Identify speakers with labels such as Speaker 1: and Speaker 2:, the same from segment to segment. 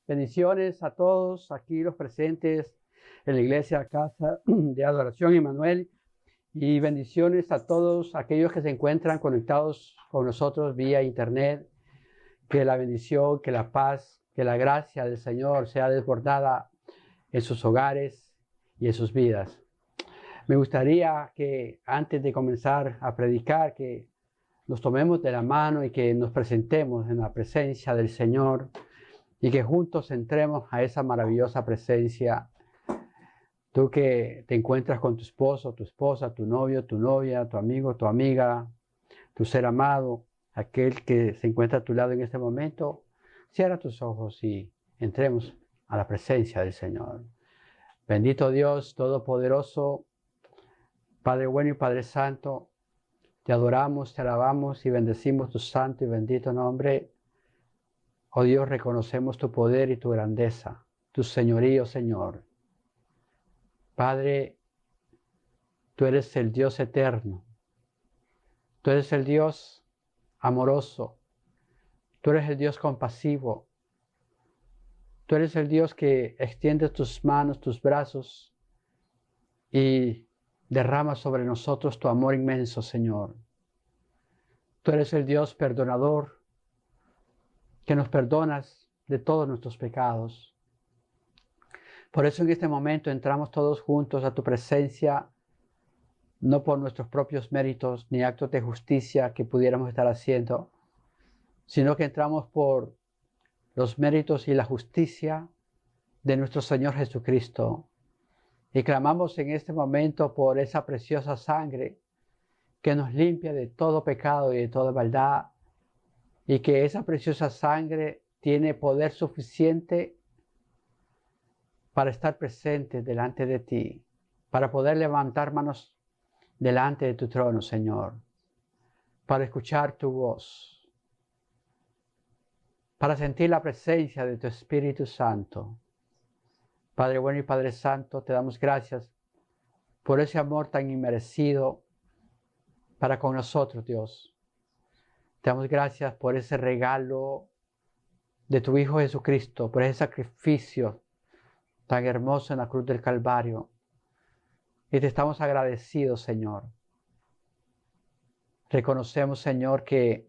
Speaker 1: Bendiciones a todos aquí los presentes en la iglesia Casa de Adoración Emmanuel, y bendiciones a todos aquellos que se encuentran conectados con nosotros vía internet. Que la bendición, que la paz, que la gracia del Señor sea desbordada en sus hogares y en sus vidas. Me gustaría que antes de comenzar a predicar, que nos tomemos de la mano y que nos presentemos en la presencia del Señor y que juntos entremos a esa maravillosa presencia. Tú que te encuentras con tu esposo, tu esposa, tu novio, tu novia, tu amigo, tu amiga, tu ser amado, aquel que se encuentra a tu lado en este momento, cierra tus ojos y entremos a la presencia del Señor. Bendito Dios Todopoderoso, Padre bueno y Padre Santo, te adoramos, te alabamos y bendecimos tu santo y bendito nombre. Oh Dios, reconocemos tu poder y tu grandeza, tu señorío, Señor. Padre, tú eres el Dios eterno, tú eres el Dios amoroso, tú eres el Dios compasivo, tú eres el Dios que extiende tus manos, tus brazos y derrama sobre nosotros tu amor inmenso, Señor. Tú eres el Dios perdonador, que nos perdonas de todos nuestros pecados. Por eso en este momento entramos todos juntos a tu presencia, no por nuestros propios méritos ni actos de justicia que pudiéramos estar haciendo, sino que entramos por los méritos y la justicia de nuestro Señor Jesucristo. Y clamamos en este momento por esa preciosa sangre que nos limpia de todo pecado y de toda maldad, y que esa preciosa sangre tiene poder suficiente para estar presente delante de ti, para poder levantar manos delante de tu trono, Señor, para escuchar tu voz, para sentir la presencia de tu Espíritu Santo. Padre bueno y Padre Santo, te damos gracias por ese amor tan inmerecido para con nosotros, Dios. Te damos gracias por ese regalo de tu Hijo Jesucristo, por ese sacrificio tan hermoso en la cruz del Calvario. Y te estamos agradecidos, Señor. Reconocemos, Señor, que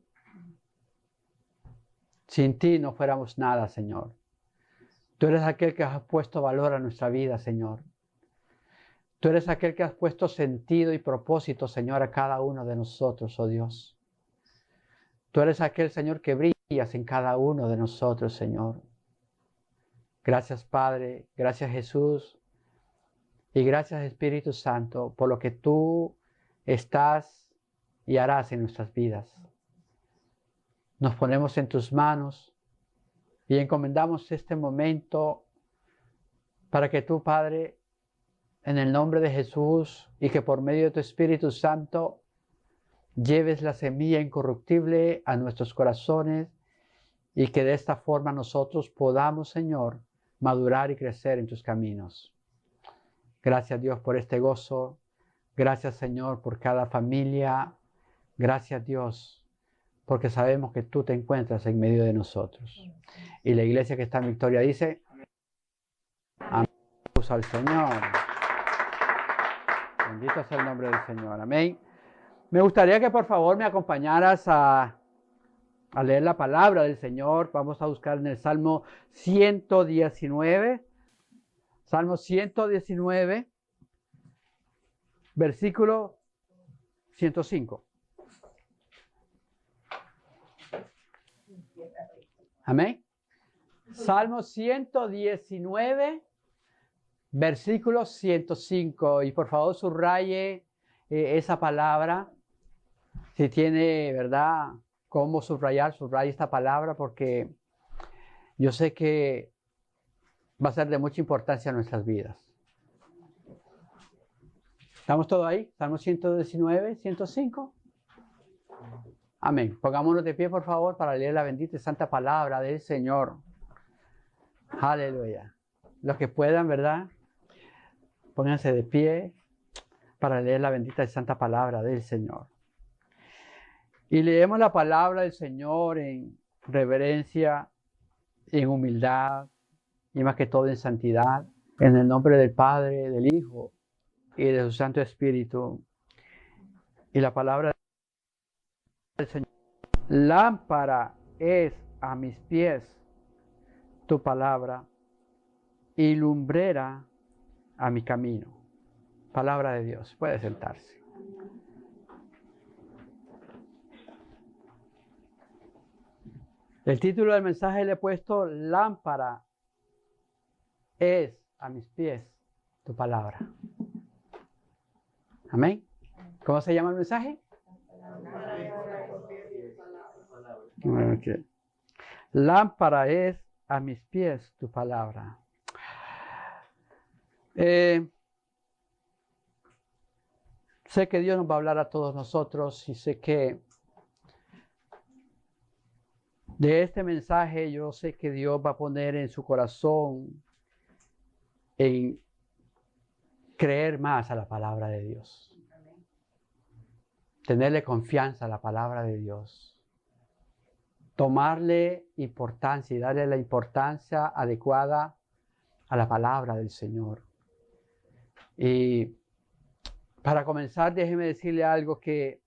Speaker 1: sin ti no fuéramos nada, Señor. Tú eres aquel que has puesto valor a nuestra vida, Señor. Tú eres aquel que has puesto sentido y propósito, Señor, a cada uno de nosotros, oh Dios. Tú eres aquel, Señor, que brillas en cada uno de nosotros, Señor. Gracias, Padre. Gracias, Jesús. Y gracias, Espíritu Santo, por lo que tú estás y harás en nuestras vidas. Nos ponemos en tus manos y encomendamos este momento para que tú, Padre, en el nombre de Jesús, y que por medio de tu Espíritu Santo lleves la semilla incorruptible a nuestros corazones, y que de esta forma nosotros podamos, Señor, madurar y crecer en tus caminos. Gracias, Dios, por este gozo. Gracias, Señor, por cada familia. Gracias, Dios, porque sabemos que tú te encuentras en medio de nosotros. Y la iglesia que está en victoria dice: amén. Al Señor. Bendito sea el nombre del Señor. Amén. Me gustaría que por favor me acompañaras a leer la palabra del Señor. Vamos a buscar en el Salmo 119. Salmo 119, versículo 105. Amén. Salmo 119, versículo 105. Y por favor subraye esa palabra. Si tiene, ¿verdad?, cómo subrayar, subraye esta palabra, porque yo sé que va a ser de mucha importancia en nuestras vidas. ¿Estamos todos ahí? Salmo 119, 105. Amén. Pongámonos de pie, por favor, para leer la bendita y santa palabra del Señor. Aleluya. Los que puedan, ¿verdad?, pónganse de pie para leer la bendita y santa palabra del Señor. Y leemos la palabra del Señor en reverencia, en humildad, y más que todo en santidad, en el nombre del Padre, del Hijo y de su Santo Espíritu. Y la palabra del Señor. Lámpara es a mis pies tu palabra y lumbrera a mi camino. Palabra de Dios. Puede sentarse. El título del mensaje le he puesto: lámpara es a mis pies tu palabra. Amén. ¿Cómo se llama el mensaje? Okay. Lámpara es a mis pies tu palabra. Sé que Dios nos va a hablar a todos nosotros y sé que de este mensaje yo sé que Dios va a poner en su corazón en creer más a la palabra de Dios. Tenerle confianza a la palabra de Dios. Tomarle importancia y darle la importancia adecuada a la palabra del Señor. Y para comenzar, déjeme decirle algo: que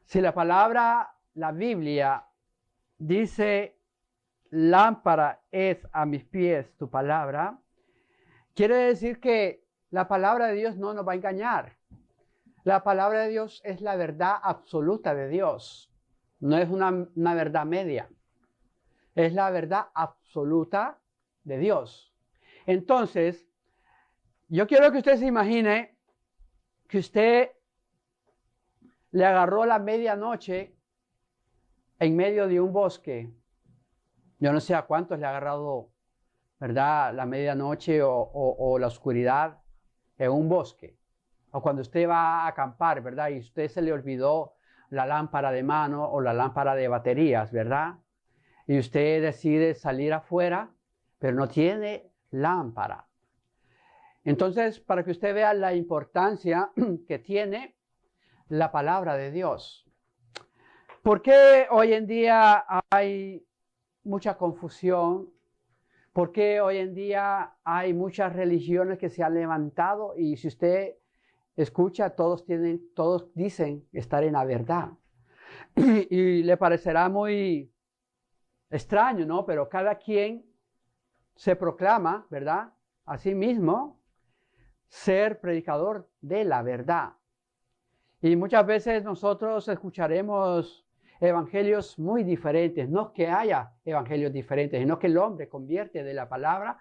Speaker 1: si la palabra, la Biblia, dice lámpara es a mis pies tu palabra, quiere decir que la palabra de Dios no nos va a engañar. La palabra de Dios es la verdad absoluta de Dios. No es una verdad media. Es la verdad absoluta de Dios. Entonces, yo quiero que usted se imagine que usted le agarró la medianoche en medio de un bosque. Yo no sé a cuántos le ha agarrado, ¿verdad?, la medianoche o la oscuridad en un bosque. O cuando usted va a acampar, ¿verdad?, y usted se le olvidó la lámpara de mano o la lámpara de baterías, ¿verdad? Y usted decide salir afuera, pero no tiene lámpara. Entonces, para que usted vea la importancia que tiene la palabra de Dios. ¿Por qué hoy en día hay mucha confusión? ¿Por qué hoy en día hay muchas religiones que se han levantado? Y si usted escucha, todos dicen estar en la verdad. Y le parecerá muy extraño, ¿no? Pero cada quien se proclama, ¿verdad?, a sí mismo ser predicador de la verdad. Y muchas veces nosotros escucharemos evangelios muy diferentes. No que haya evangelios diferentes, sino que el hombre convierte de la palabra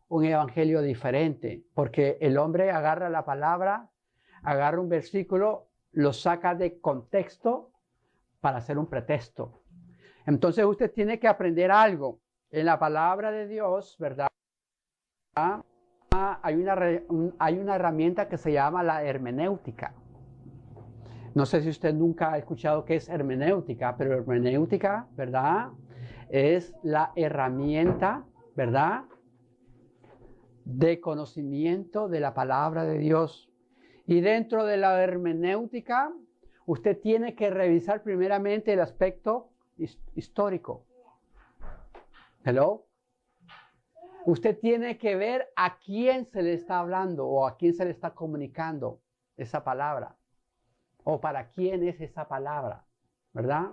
Speaker 1: un evangelio diferente. Porque el hombre agarra la palabra, agarra un versículo, lo saca de contexto para hacer un pretexto. Entonces usted tiene que aprender algo. En la palabra de Dios, ¿verdad?, hay una herramienta que se llama la hermenéutica. No sé si usted nunca ha escuchado qué es hermenéutica, pero hermenéutica, ¿verdad?, es la herramienta, ¿verdad?, de conocimiento de la palabra de Dios. Y dentro de la hermenéutica, usted tiene que revisar primeramente el aspecto histórico. ¿Hello? Usted tiene que ver a quién se le está hablando o a quién se le está comunicando esa palabra. O para quién es esa palabra, ¿verdad?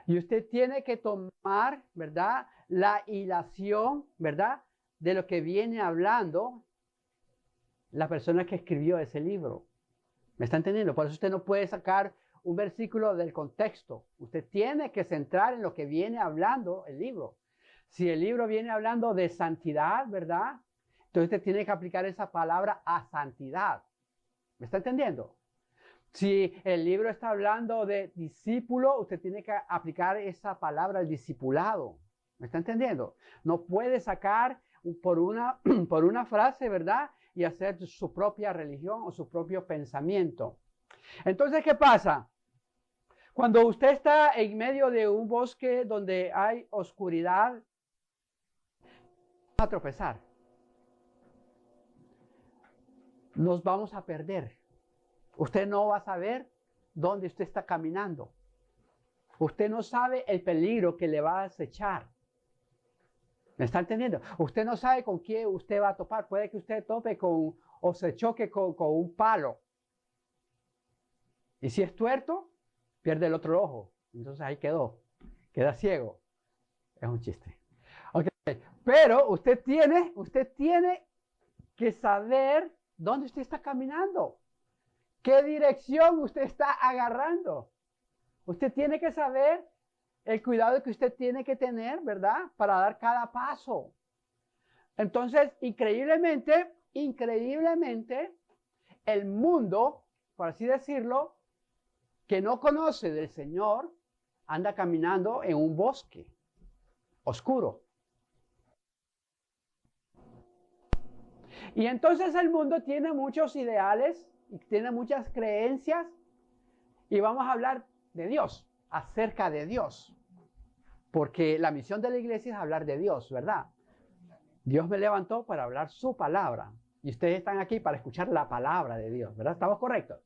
Speaker 1: Y usted tiene que tomar, ¿verdad?, la hilación, ¿verdad?, de lo que viene hablando la persona que escribió ese libro. ¿Me está entendiendo? Por eso usted no puede sacar un versículo del contexto. Usted tiene que centrar en lo que viene hablando el libro. Si el libro viene hablando de santidad, ¿verdad?, entonces usted tiene que aplicar esa palabra a santidad. ¿Me está entendiendo? Si el libro está hablando de discípulo, usted tiene que aplicar esa palabra al discipulado. ¿Me está entendiendo? No puede sacar por una frase, ¿verdad?, y hacer su propia religión o su propio pensamiento. Entonces, ¿qué pasa? Cuando usted está en medio de un bosque donde hay oscuridad, va a tropezar. Nos vamos a perder. Usted no va a saber dónde usted está caminando. Usted no sabe el peligro que le va a acechar. ¿Me está entendiendo? Usted no sabe con quién usted va a topar. Puede que usted tope con o se choque con un palo. Y si es tuerto, pierde el otro ojo. Entonces ahí quedó. Queda ciego. Es un chiste. Okay. Pero usted tiene que saber dónde usted está caminando. ¿Qué dirección usted está agarrando? Usted tiene que saber el cuidado que usted tiene que tener, ¿verdad? Para dar cada paso. Entonces, increíblemente, el mundo, por así decirlo, que no conoce del Señor, anda caminando en un bosque oscuro. Y entonces el mundo tiene muchos ideales y tiene muchas creencias y vamos a hablar de Dios, acerca de Dios. Porque la misión de la iglesia es hablar de Dios, ¿verdad? Dios me levantó para hablar su palabra y ustedes están aquí para escuchar la palabra de Dios, ¿verdad? ¿Estamos correctos?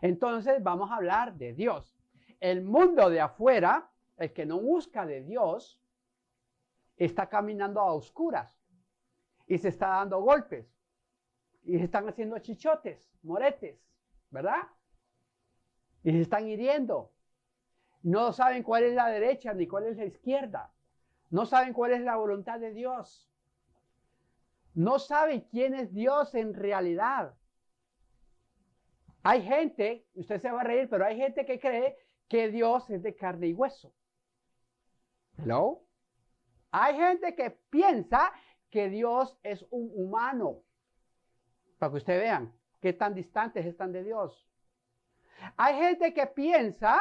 Speaker 1: Entonces vamos a hablar de Dios. El mundo de afuera, el que no busca de Dios, está caminando a oscuras y se está dando golpes y se están haciendo chichotes, moretes, ¿verdad? Y se están hiriendo. No saben cuál es la derecha ni cuál es la izquierda. No saben cuál es la voluntad de Dios. No saben quién es Dios en realidad. Hay gente, usted se va a reír, pero hay gente que cree que Dios es de carne y hueso. ¿Hello? Hay gente que piensa que Dios es un humano. Para que ustedes vean qué tan distantes están de Dios. Hay gente que piensa,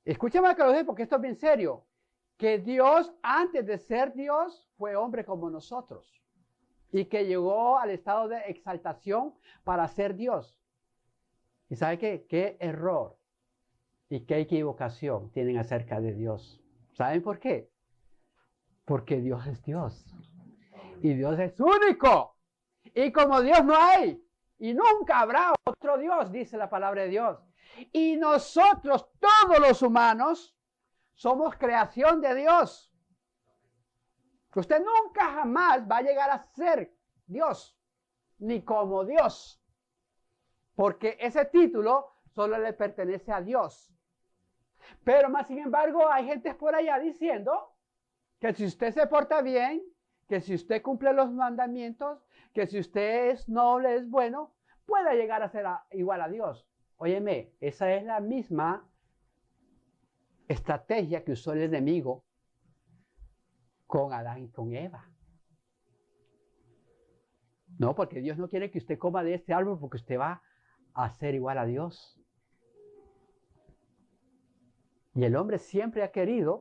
Speaker 1: escúchame que lo digo porque esto es bien serio, que Dios antes de ser Dios fue hombre como nosotros y que llegó al estado de exaltación para ser Dios. ¿Y sabe qué? Qué error y qué equivocación tienen acerca de Dios. ¿Saben por qué? Porque Dios es Dios. Y Dios es único. Y como Dios no hay. Y nunca habrá otro Dios, dice la palabra de Dios. Y nosotros, todos los humanos, somos creación de Dios. Usted nunca jamás va a llegar a ser Dios. Ni como Dios. Porque ese título solo le pertenece a Dios. Pero más sin embargo, hay gente por allá diciendo que si usted se porta bien, que si usted cumple los mandamientos, que si usted es noble, es bueno, puede llegar a ser igual a Dios. Óyeme, esa es la misma estrategia que usó el enemigo con Adán y con Eva. No, porque Dios no quiere que usted coma de este árbol porque usted va a ser igual a Dios. Y el hombre siempre ha querido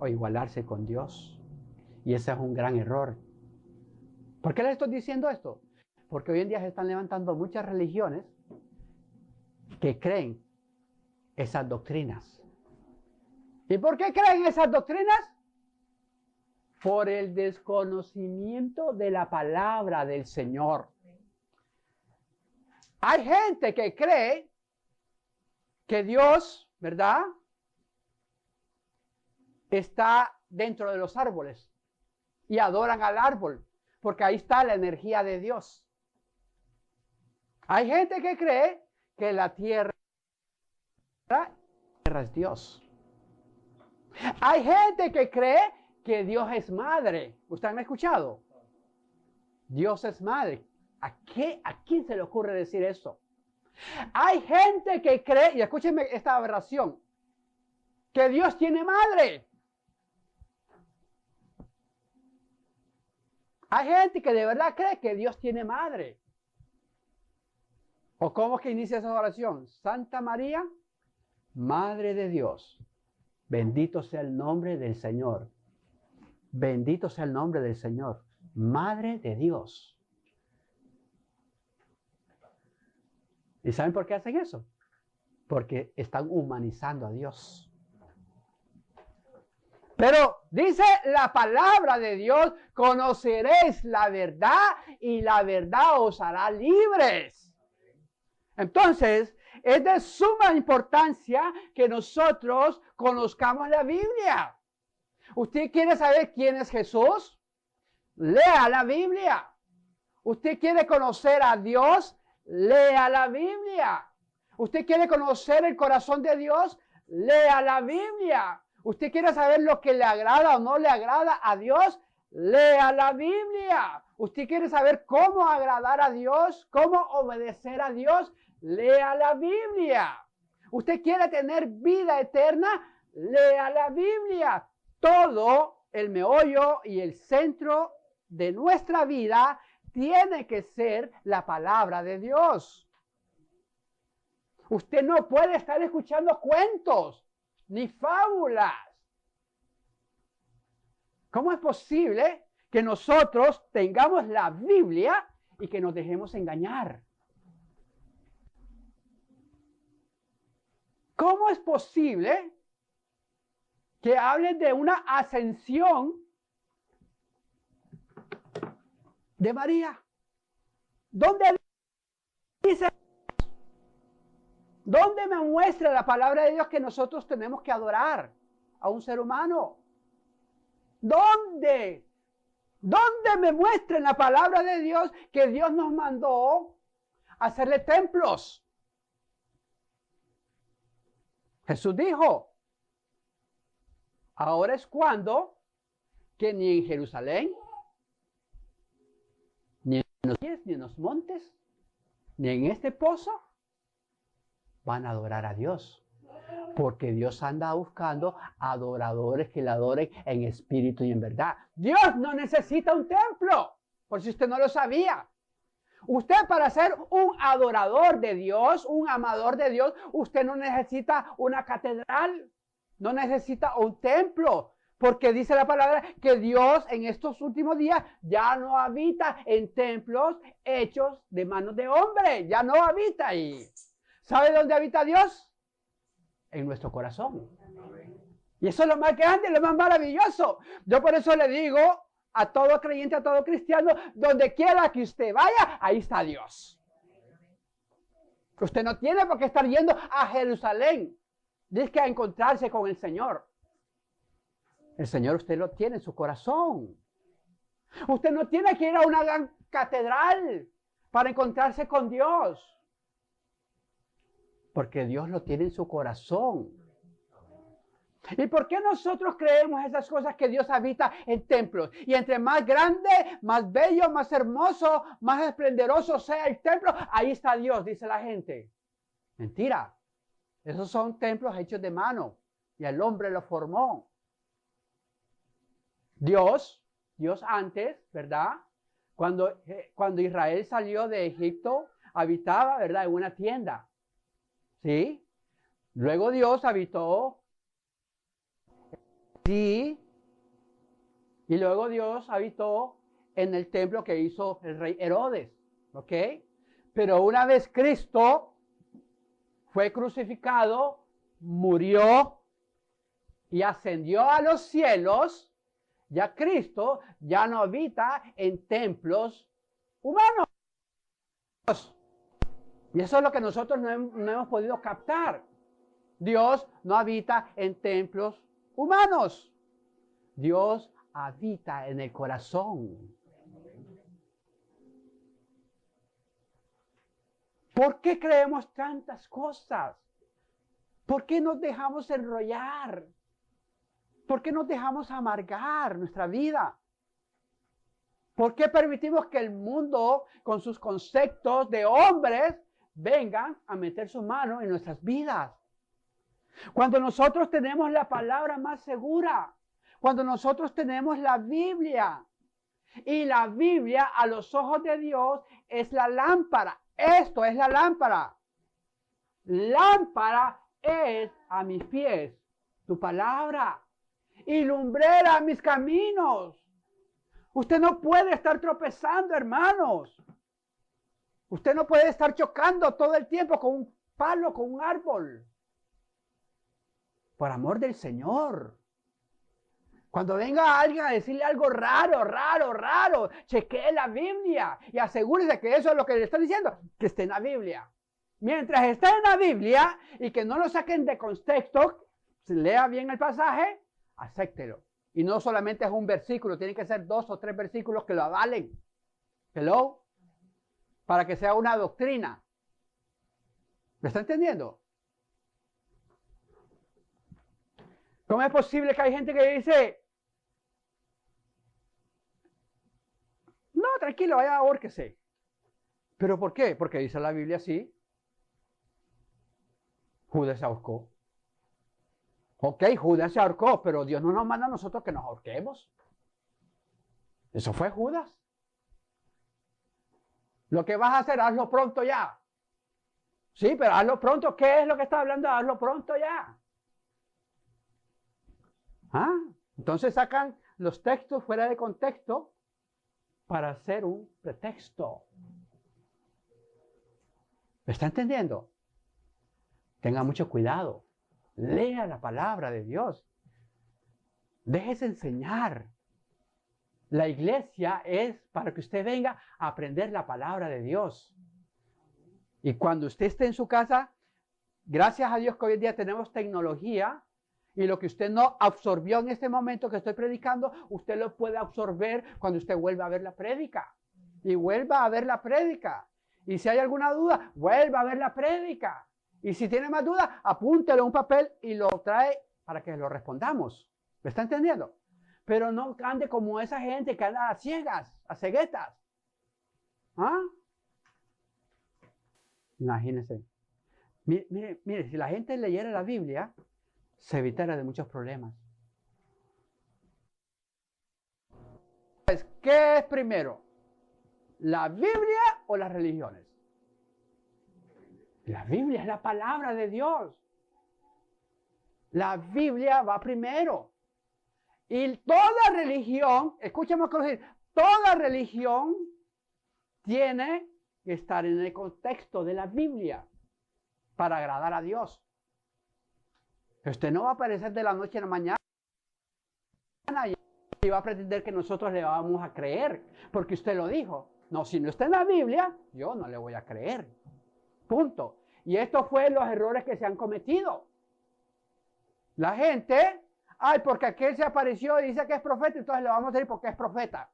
Speaker 1: igualarse con Dios. Y ese es un gran error. ¿Por qué les estoy diciendo esto? Porque hoy en día se están levantando muchas religiones que creen esas doctrinas. ¿Y por qué creen esas doctrinas? Por el desconocimiento de la palabra del Señor. Hay gente que cree que Dios, ¿verdad?, está dentro de los árboles y adoran al árbol, porque ahí está la energía de Dios. Hay gente que cree que la tierra es Dios. Hay gente que cree que Dios es madre. ¿Ustedes me han escuchado? Dios es madre. ¿A quién se le ocurre decir eso? Hay gente que cree, y escúchenme esta aberración, que Dios tiene madre. Hay gente que de verdad cree que Dios tiene madre. ¿O cómo es que inicia esa oración? Santa María, Madre de Dios, bendito sea el nombre del Señor. Bendito sea el nombre del Señor. Madre de Dios. ¿Y saben por qué hacen eso? Porque están humanizando a Dios. Pero dice la palabra de Dios, conoceréis la verdad y la verdad os hará libres. Entonces, es de suma importancia que nosotros conozcamos la Biblia. ¿Usted quiere saber quién es Jesús? Lea la Biblia. ¿Usted quiere conocer a Dios? Lea la Biblia. ¿Usted quiere conocer el corazón de Dios? Lea la Biblia. ¿Usted quiere saber lo que le agrada o no le agrada a Dios? Lea la Biblia. ¿Usted quiere saber cómo agradar a Dios? ¿Cómo obedecer a Dios? Lea la Biblia. ¿Usted quiere tener vida eterna? Lea la Biblia. Todo el meollo y el centro de nuestra vida tiene que ser la palabra de Dios. Usted no puede estar escuchando cuentos ni fábulas. ¿Cómo es posible que nosotros tengamos la Biblia y que nos dejemos engañar? ¿Cómo es posible que hablen de una ascensión de María? ¿Dónde dice? ¿Dónde me muestra la palabra de Dios que nosotros tenemos que adorar a un ser humano? ¿Dónde? ¿Dónde me muestra en la palabra de Dios que Dios nos mandó a hacerle templos? Jesús dijo, ahora es cuando que ni en Jerusalén, ni en los montes, ni en este pozo, van a adorar a Dios. Porque Dios anda buscando adoradores que le adoren en espíritu y en verdad. Dios no necesita un templo, por si usted no lo sabía. Usted, para ser un adorador de Dios, un amador de Dios, usted no necesita una catedral, no necesita un templo, porque dice la palabra que Dios en estos últimos días ya no habita en templos hechos de manos de hombre, ya no habita ahí. ¿Sabe dónde habita Dios? En nuestro corazón. Y eso es lo más grande, lo más maravilloso. Yo por eso le digo a todo creyente, a todo cristiano, donde quiera que usted vaya, ahí está Dios. Usted no tiene por qué estar yendo a Jerusalén, dice que a encontrarse con el Señor. El Señor usted lo tiene en su corazón. Usted no tiene que ir a una gran catedral para encontrarse con Dios. Porque Dios lo tiene en su corazón. ¿Y por qué nosotros creemos esas cosas que Dios habita en templos? Y entre más grande, más bello, más hermoso, más esplendoroso sea el templo, ahí está Dios, dice la gente. Mentira. Esos son templos hechos de mano. Y el hombre lo formó. Dios antes, ¿verdad? Cuando Israel salió de Egipto, habitaba, ¿verdad? En una tienda. ¿Sí? Luego Dios habitó. Sí. Y luego Dios habitó en el templo que hizo el rey Herodes. ¿Ok? Pero una vez Cristo fue crucificado, murió y ascendió a los cielos, ya Cristo ya no habita en templos humanos. Y eso es lo que nosotros no hemos podido captar. Dios no habita en templos humanos. Dios habita en el corazón. ¿Por qué creemos tantas cosas? ¿Por qué nos dejamos enrollar? ¿Por qué nos dejamos amargar nuestra vida? ¿Por qué permitimos que el mundo, con sus conceptos de hombres, vengan a meter su mano en nuestras vidas? Cuando nosotros tenemos la palabra más segura, cuando nosotros tenemos la Biblia, y la Biblia a los ojos de Dios es la lámpara. Esto es la lámpara. Lámpara es a mis pies tu palabra y lumbrera a mis caminos. Usted no puede estar tropezando, hermanos. Usted no puede estar chocando todo el tiempo con un palo, con un árbol. Por amor del Señor. Cuando venga alguien a decirle algo raro, chequee la Biblia y asegúrese que eso es lo que le está diciendo, que esté en la Biblia. Mientras esté en la Biblia y que no lo saquen de contexto, lea bien el pasaje, acéptelo Y no solamente es un versículo, tienen que ser 2 o 3 versículos que lo avalen. Hello. Para que sea una doctrina. ¿Me está entendiendo? ¿Cómo es posible que hay gente que dice, no, tranquilo, vaya, ahórquese? ¿Pero por qué? Porque dice la Biblia así. Judas se ahorcó. Ok, Judas se ahorcó, pero Dios no nos manda a nosotros que nos ahorquemos. Eso fue Judas. Lo que vas a hacer, hazlo pronto ya. Sí, pero hazlo pronto. ¿Qué es lo que está hablando? Hazlo pronto ya. ¿Ah? Entonces sacan los textos fuera de contexto para hacer un pretexto. ¿Me está entendiendo? Tenga mucho cuidado. Lea la palabra de Dios. Déjese enseñar. La iglesia es para que usted venga a aprender la palabra de Dios. Y cuando usted esté en su casa, gracias a Dios que hoy en día tenemos tecnología, y lo que usted no absorbió en este momento que estoy predicando, usted lo puede absorber cuando usted vuelva a ver la prédica. Y vuelva a ver la prédica. Y si hay alguna duda, vuelva a ver la prédica. Y si tiene más dudas, apúntelo en un papel y lo trae para que lo respondamos. ¿Me está entendiendo? Pero no ande como esa gente que anda a ciegas, a ceguetas. ¿Ah? Imagínense. Mire, si la gente leyera la Biblia, se evitara de muchos problemas. Pues, ¿qué es primero? ¿La Biblia o las religiones? La Biblia es la palabra de Dios. La Biblia va primero. Y toda religión, escúchame lo que voy a decir, toda religión tiene que estar en el contexto de la Biblia para agradar a Dios. Usted no va a aparecer de la noche a la mañana y va a pretender que nosotros le vamos a creer, porque usted lo dijo. No, si no está en la Biblia, yo no le voy a creer. Punto. Y estos fueron los errores que se han cometido. La gente, ay, porque aquel se apareció y dice que es profeta, entonces le vamos a decir porque es profeta.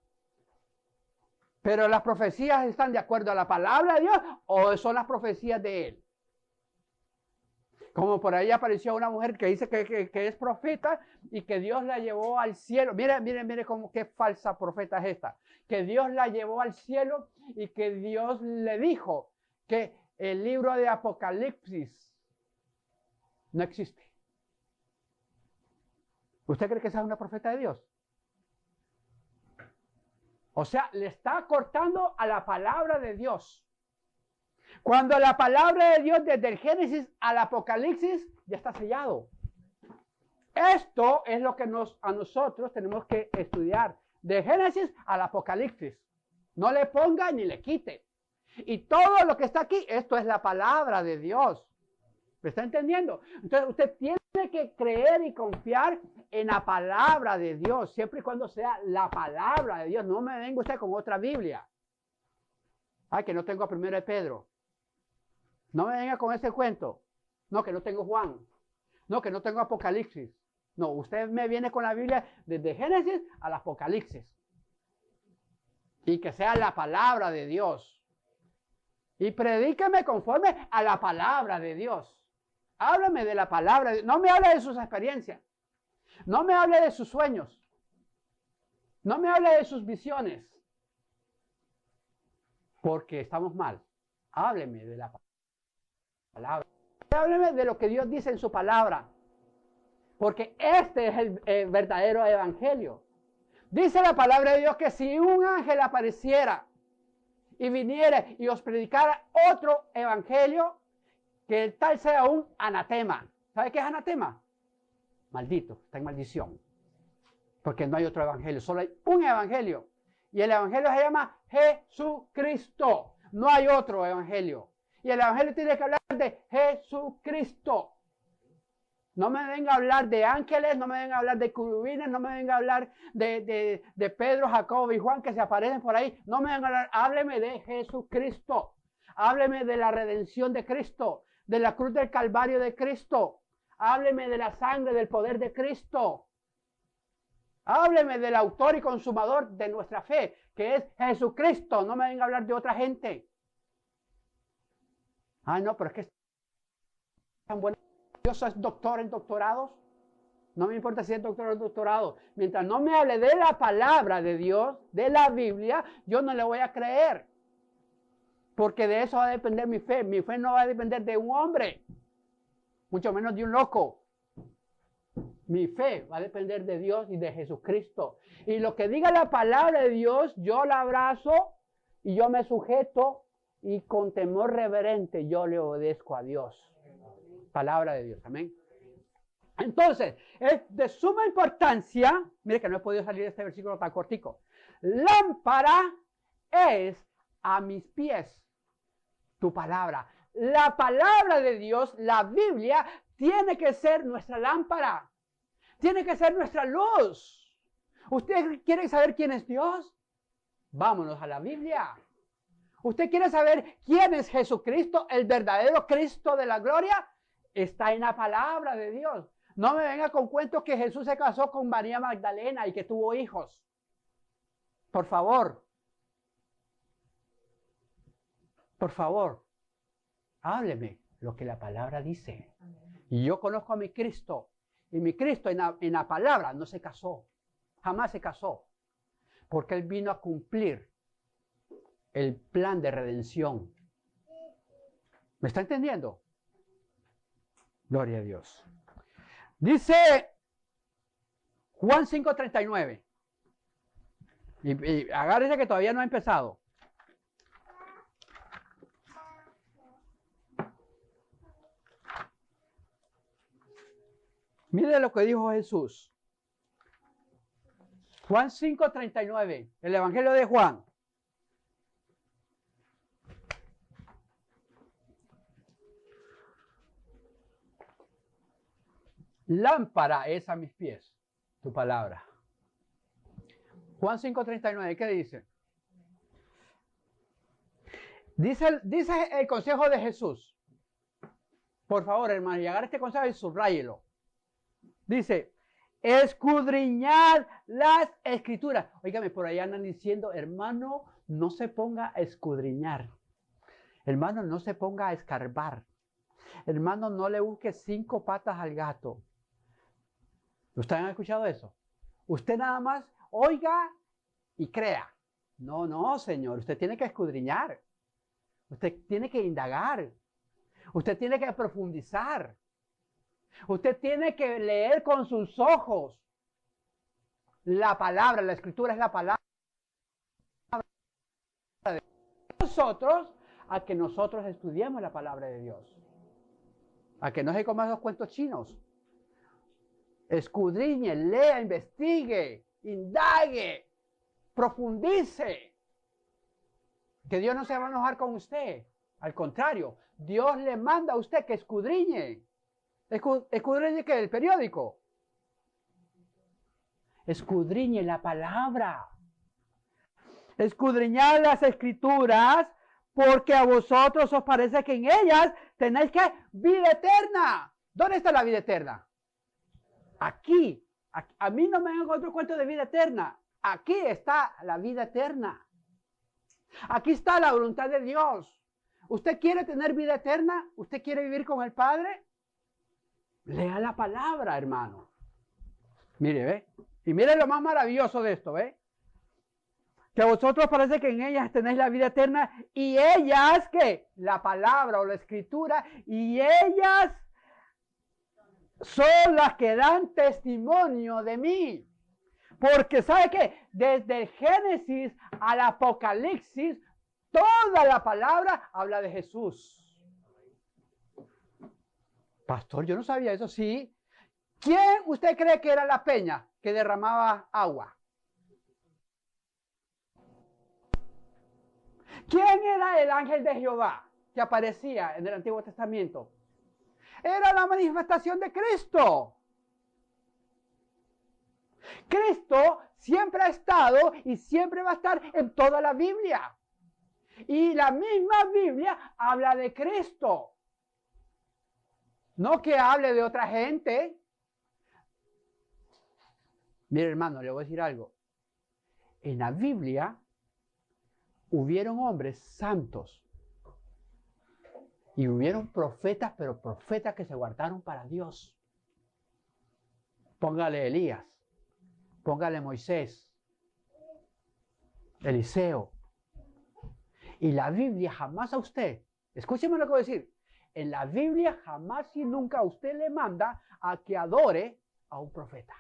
Speaker 1: Pero las profecías están de acuerdo a la palabra de Dios o son las profecías de él. Como por ahí apareció una mujer que dice que es profeta y que Dios la llevó al cielo. Mire cómo qué falsa profeta es esta. Que Dios la llevó al cielo y que Dios le dijo que el libro de Apocalipsis no existe. ¿Usted cree que esa es una profeta de Dios? O sea, le está cortando a la palabra de Dios. Cuando la palabra de Dios desde el Génesis al Apocalipsis ya está sellado. Esto es lo que a nosotros tenemos que estudiar. De Génesis al Apocalipsis. No le ponga ni le quite. Y todo lo que está aquí, esto es la palabra de Dios. ¿Me está entendiendo? Entonces usted tiene que creer y confiar en la palabra de Dios, siempre y cuando sea la palabra de Dios. No me venga usted con otra Biblia. Ay, que no tengo a 1 de Pedro. No me venga con ese cuento. No, que no tengo Juan. No, que no tengo Apocalipsis. No, usted me viene con la Biblia desde Génesis al Apocalipsis. Y que sea la palabra de Dios. Y predíqueme conforme a la palabra de Dios. Háblame de la palabra. No me hable de sus experiencias. No me hable de sus sueños. No me hable de sus visiones. Porque estamos mal. Hábleme de la palabra. Hábleme de lo que Dios dice en su palabra. Porque este es el verdadero evangelio. Dice la palabra de Dios que si un ángel apareciera y viniera y os predicara otro evangelio, que el tal sea un anatema. ¿Sabe qué es anatema? Maldito, está en maldición. Porque no hay otro evangelio, solo hay un evangelio. Y el evangelio se llama Jesucristo. No hay otro evangelio. Y el evangelio tiene que hablar de Jesucristo. No me venga a hablar de ángeles, no me venga a hablar de querubines, no me venga a hablar de Pedro, Jacobo y Juan que se aparecen por ahí. No me venga a hablar, hábleme de Jesucristo. Hábleme de la redención de Cristo, de la cruz del Calvario de Cristo. Hábleme de la sangre, del poder de Cristo. Hábleme del autor y consumador de nuestra fe, que es Jesucristo. No me venga a hablar de otra gente. Ah, no, pero es que es tan bueno. Dios es doctor en doctorados. No me importa si es doctor o doctorado. Mientras no me hable de la palabra de Dios, de la Biblia, yo no le voy a creer. Porque de eso va a depender mi fe. Mi fe no va a depender de un hombre, mucho menos de un loco. Mi fe va a depender de Dios y de Jesucristo. Y lo que diga la palabra de Dios, yo la abrazo y yo me sujeto y con temor reverente yo le obedezco a Dios. Palabra de Dios, amén. Entonces, es de suma importancia, mire que no he podido salir de este versículo tan cortico. Lámpara es a mis pies tu palabra. La palabra de Dios, la Biblia, tiene que ser nuestra lámpara. Tiene que ser nuestra luz. ¿Usted quiere saber quién es Dios? Vámonos a la Biblia. ¿Usted quiere saber quién es Jesucristo, el verdadero Cristo de la gloria? Está en la palabra de Dios. No me venga con cuentos que Jesús se casó con María Magdalena y que tuvo hijos. Por favor. Por favor. Hábleme lo que la palabra dice. Y yo conozco a mi Cristo. Y mi Cristo en la palabra no se casó. Jamás se casó. Porque Él vino a cumplir el plan de redención. ¿Me está entendiendo? Gloria a Dios. Dice Juan 5:39. Y agárrese que todavía no ha empezado. Mire lo que dijo Jesús. Juan 5:39, el Evangelio de Juan. Lámpara es a mis pies tu palabra. Juan 5:39, ¿qué dice? Dice el consejo de Jesús. Por favor, hermano, y agarre este consejo y subráyelo. Dice, escudriñad las escrituras. Óigame, por ahí andan diciendo, hermano, no se ponga a escudriñar. Hermano, no se ponga a escarbar. Hermano, no le busque 5 patas al gato. ¿Ustedes han escuchado eso? Usted nada más oiga y crea. No, no, señor. Usted tiene que escudriñar. Usted tiene que indagar. Usted tiene que profundizar. Usted tiene que leer con sus ojos. La palabra, la escritura es la palabra de nosotros, a que nosotros estudiemos la palabra de Dios. A que no se coman los cuentos chinos. Escudriñe, lea, investigue, indague, profundice. Que Dios no se va a enojar con usted. Al contrario, Dios le manda a usted que escudriñe. ¿Escudriñe qué? ¿El periódico? Escudriñe la palabra. Escudriñad las escrituras, porque a vosotros os parece que en ellas tenéis que vida eterna. ¿Dónde está la vida eterna? Aquí. A mí no me hagan otro cuento de vida eterna. Aquí está la vida eterna. Aquí está la voluntad de Dios. ¿Usted quiere tener vida eterna? ¿Usted quiere vivir con el Padre? Lea la palabra, hermano. Mire, ¿ve? Y mire lo más maravilloso de esto, ¿ve? Que a vosotros parece que en ellas tenéis la vida eterna y ellas, ¿qué? La palabra o la escritura, y ellas son las que dan testimonio de mí. Porque, ¿sabe qué? Desde el Génesis al Apocalipsis, toda la palabra habla de Jesús. Pastor, yo no sabía eso, sí. ¿Quién usted cree que era la peña que derramaba agua? ¿Quién era el ángel de Jehová que aparecía en el Antiguo Testamento? Era la manifestación de Cristo. Cristo siempre ha estado y siempre va a estar en toda la Biblia. Y la misma Biblia habla de Cristo. No que hable de otra gente. Mire, hermano, le voy a decir algo. En la Biblia hubieron hombres santos y hubieron profetas, pero profetas que se guardaron para Dios. Póngale Elías, póngale Moisés, Eliseo. Y la Biblia jamás a usted, escúcheme lo que voy a decir, en la Biblia jamás y nunca a usted le manda a que adore a un profeta.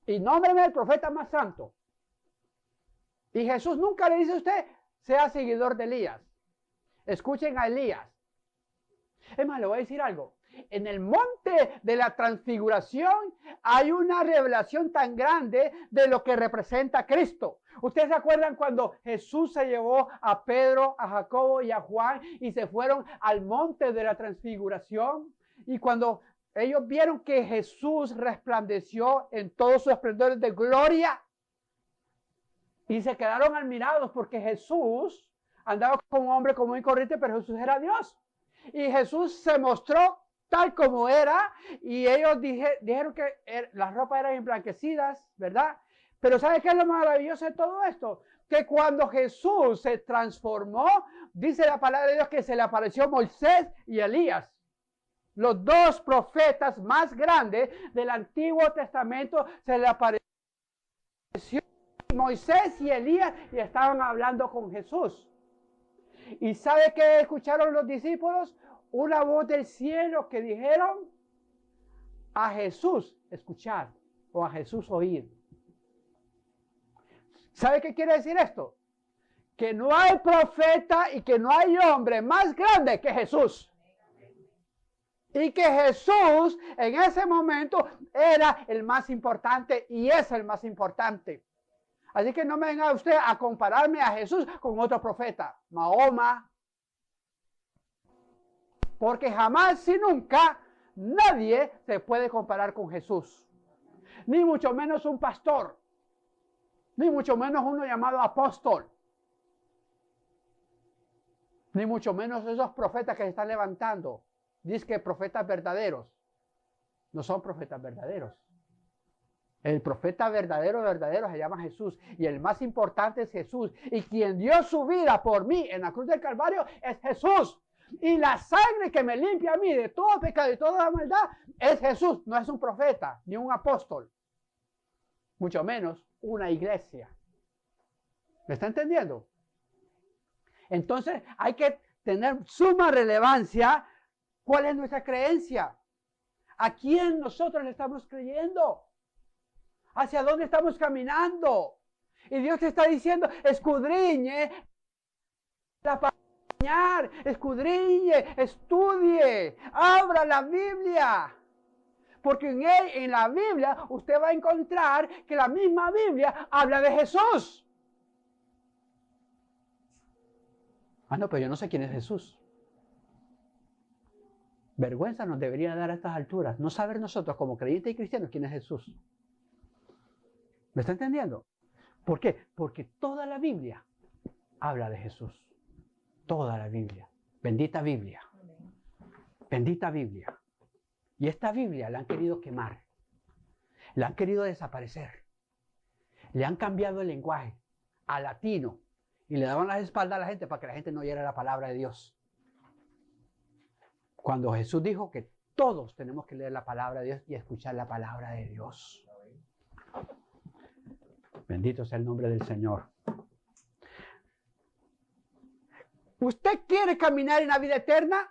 Speaker 1: Y nómbreme el profeta más santo. Y Jesús nunca le dice a usted, sea seguidor de Elías. Escuchen a Elías. Es más, le voy a decir algo. En el monte de la transfiguración hay una revelación tan grande de lo que representa Cristo. ¿Ustedes se acuerdan cuando Jesús se llevó a Pedro, a Jacobo y a Juan y se fueron al monte de la transfiguración? Y cuando ellos vieron que Jesús resplandeció en todo su esplendor de gloria y se quedaron admirados porque Jesús andaba con un hombre común y corriente, pero Jesús era Dios. Y Jesús se mostró tal como era, y ellos dijeron que las ropas eran emblanquecidas, ¿verdad? Pero ¿sabe qué es lo maravilloso de todo esto? Que cuando Jesús se transformó, dice la palabra de Dios que se le apareció Moisés y Elías, los dos profetas más grandes del Antiguo Testamento. Se le apareció Moisés y Elías y estaban hablando con Jesús. ¿Y sabe qué escucharon los discípulos? Una voz del cielo que dijeron: a Jesús escuchar o a Jesús oír. ¿Sabe qué quiere decir esto? Que no hay profeta y que no hay hombre más grande que Jesús. Y que Jesús en ese momento era el más importante y es el más importante. Así que no me venga usted a compararme a Jesús con otro profeta, Mahoma. Porque jamás y nunca nadie se puede comparar con Jesús. Ni mucho menos un pastor. Ni mucho menos uno llamado apóstol. Ni mucho menos esos profetas que se están levantando. Dice que profetas verdaderos. No son profetas verdaderos. El profeta verdadero se llama Jesús. Y el más importante es Jesús. Y quien dio su vida por mí en la cruz del Calvario es Jesús. Y la sangre que me limpia a mí de todo pecado y toda maldad es Jesús. No es un profeta ni un apóstol. Mucho menos una iglesia. ¿Me está entendiendo? Entonces hay que tener suma relevancia. ¿Cuál es nuestra creencia? ¿A quién nosotros le estamos creyendo? ¿Hacia dónde estamos caminando? Y Dios te está diciendo: escudriñe la palabra, escudriñe, estudie, abra la Biblia. Porque en la Biblia usted va a encontrar que la misma Biblia habla de Jesús. Ah, no, pero yo no sé quién es Jesús. Vergüenza nos debería dar a estas alturas no saber nosotros como creyentes y cristianos quién es Jesús. ¿Me está entendiendo? ¿Por qué? Porque toda la Biblia habla de Jesús. Toda la Biblia. Bendita Biblia. Bendita Biblia. Y esta Biblia la han querido quemar. La han querido desaparecer. Le han cambiado el lenguaje a latino. Y le daban las espaldas a la gente para que la gente no oyera la palabra de Dios. Cuando Jesús dijo que todos tenemos que leer la palabra de Dios y escuchar la palabra de Dios. Bendito sea el nombre del Señor. ¿Usted quiere caminar en la vida eterna?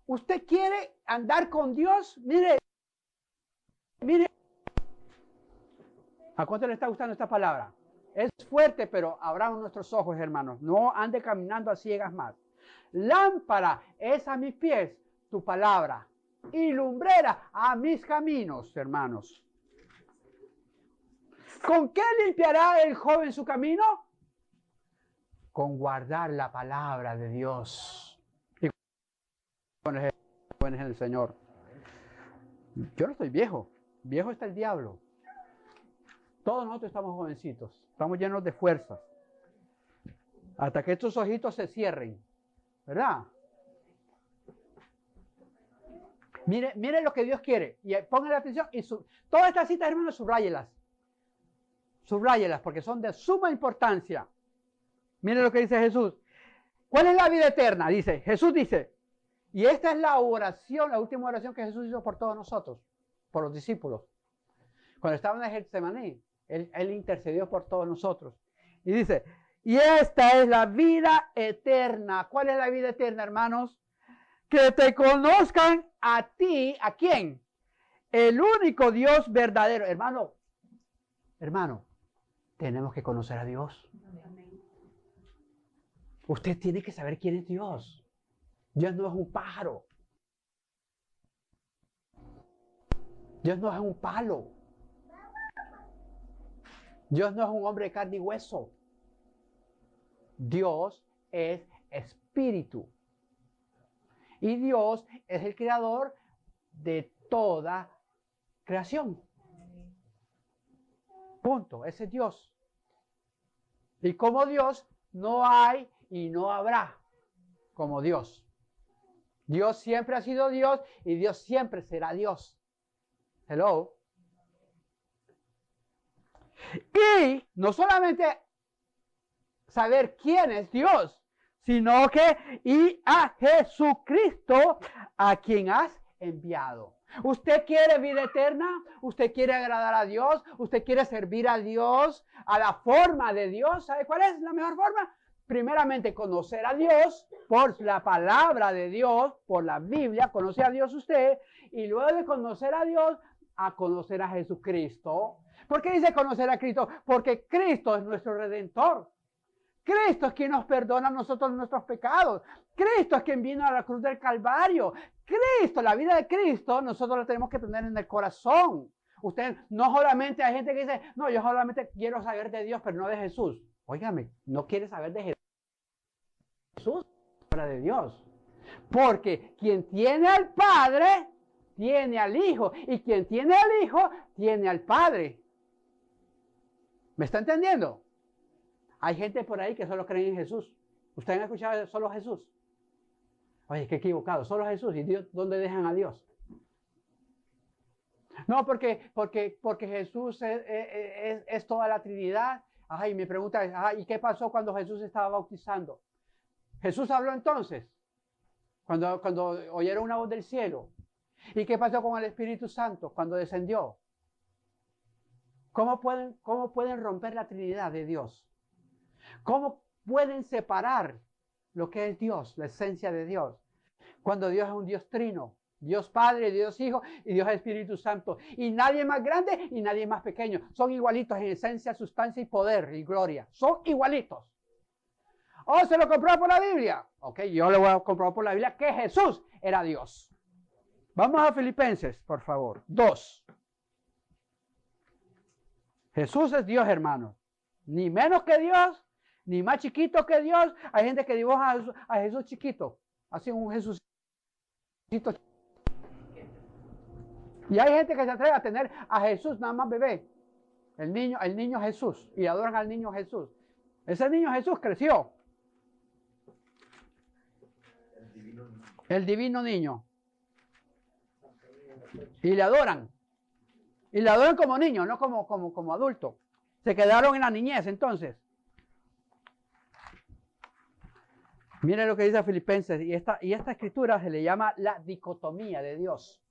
Speaker 1: ¿Usted quiere andar con Dios? Mire. ¿A cuánto le está gustando esta palabra? Es fuerte, pero abramos nuestros ojos, hermanos. No ande caminando a ciegas más. Lámpara es a mis pies tu palabra y lumbrera a mis caminos, hermanos. ¿Con qué limpiará el joven su camino? Con guardar la palabra de Dios. Y jóvenes en el Señor. Yo no estoy viejo. Viejo está el diablo. Todos nosotros estamos jovencitos. Estamos llenos de fuerzas. Hasta que estos ojitos se cierren. ¿Verdad? Mire lo que Dios quiere. Y pónganle atención. Y todas estas citas, hermanos, subrayelas. Subrayelas, porque son de suma importancia. Mire lo que dice Jesús. ¿Cuál es la vida eterna? Dice, Jesús dice, y esta es la oración, la última oración que Jesús hizo por todos nosotros, por los discípulos. Cuando estaban en Getsemaní, él intercedió por todos nosotros. Y dice, y esta es la vida eterna. ¿Cuál es la vida eterna, hermanos? Que te conozcan a ti, ¿a quién? El único Dios verdadero. Hermano, tenemos que conocer a Dios. Usted tiene que saber quién es Dios. Dios no es un pájaro. Dios no es un palo. Dios no es un hombre de carne y hueso. Dios es espíritu. Y Dios es el creador de toda creación. Punto. Ese es Dios. Y como Dios, no hay y no habrá como Dios. Dios siempre ha sido Dios y Dios siempre será Dios. Hello. Y no solamente saber quién es Dios, sino que y a Jesucristo a quien has enviado. ¿Usted quiere vida eterna? ¿Usted quiere agradar a Dios? ¿Usted quiere servir a Dios a la forma de Dios? ¿Sabe cuál es la mejor forma? Primeramente, conocer a Dios por la palabra de Dios, por la Biblia, conoce a Dios usted, y luego de conocer a Dios, a conocer a Jesucristo. ¿Por qué dice conocer a Cristo? Porque Cristo es nuestro Redentor. Cristo es quien nos perdona a nosotros nuestros pecados. Cristo es quien vino a la cruz del Calvario. Cristo, la vida de Cristo, nosotros la tenemos que tener en el corazón. Usted, no solamente hay gente que dice, no, yo solamente quiero saber de Dios, pero no de Jesús. Óigame, no quiere saber de Jesús, pero de Dios. Porque quien tiene al Padre, tiene al Hijo. Y quien tiene al Hijo, tiene al Padre. ¿Me está entendiendo? Hay gente por ahí que solo cree en Jesús. ¿Ustedes han escuchado solo Jesús? Oye, qué equivocado, solo Jesús. ¿Y Dios, dónde dejan a Dios? No, porque Jesús es toda la Trinidad. Ay, mi pregunta es, ¿y qué pasó cuando Jesús estaba bautizando? Jesús habló entonces, cuando oyeron una voz del cielo. ¿Y qué pasó con el Espíritu Santo cuando descendió? ¿Cómo pueden romper la Trinidad de Dios? ¿Cómo pueden separar lo que es Dios, la esencia de Dios? Cuando Dios es un Dios trino, Dios Padre, Dios Hijo y Dios Espíritu Santo. Y nadie más grande y nadie más pequeño. Son igualitos en esencia, sustancia y poder y gloria. Son igualitos. ¿Oh, se lo compró por la Biblia? Ok, yo le voy a comprar por la Biblia que Jesús era Dios. Vamos a Filipenses, por favor. 2. Jesús es Dios, hermano. Ni menos que Dios, ni más chiquito que Dios. Hay gente que dibuja a Jesús chiquito. Así un Jesús. Y hay gente que se atreve a tener a Jesús nada más bebé. El niño Jesús. Y adoran al niño Jesús. Ese niño Jesús creció. El divino niño. Y le adoran. Y le adoran como niño, no como adulto. Se quedaron en la niñez entonces. Miren lo que dice Filipenses. Y esta escritura se le llama la dicotomía de Dios.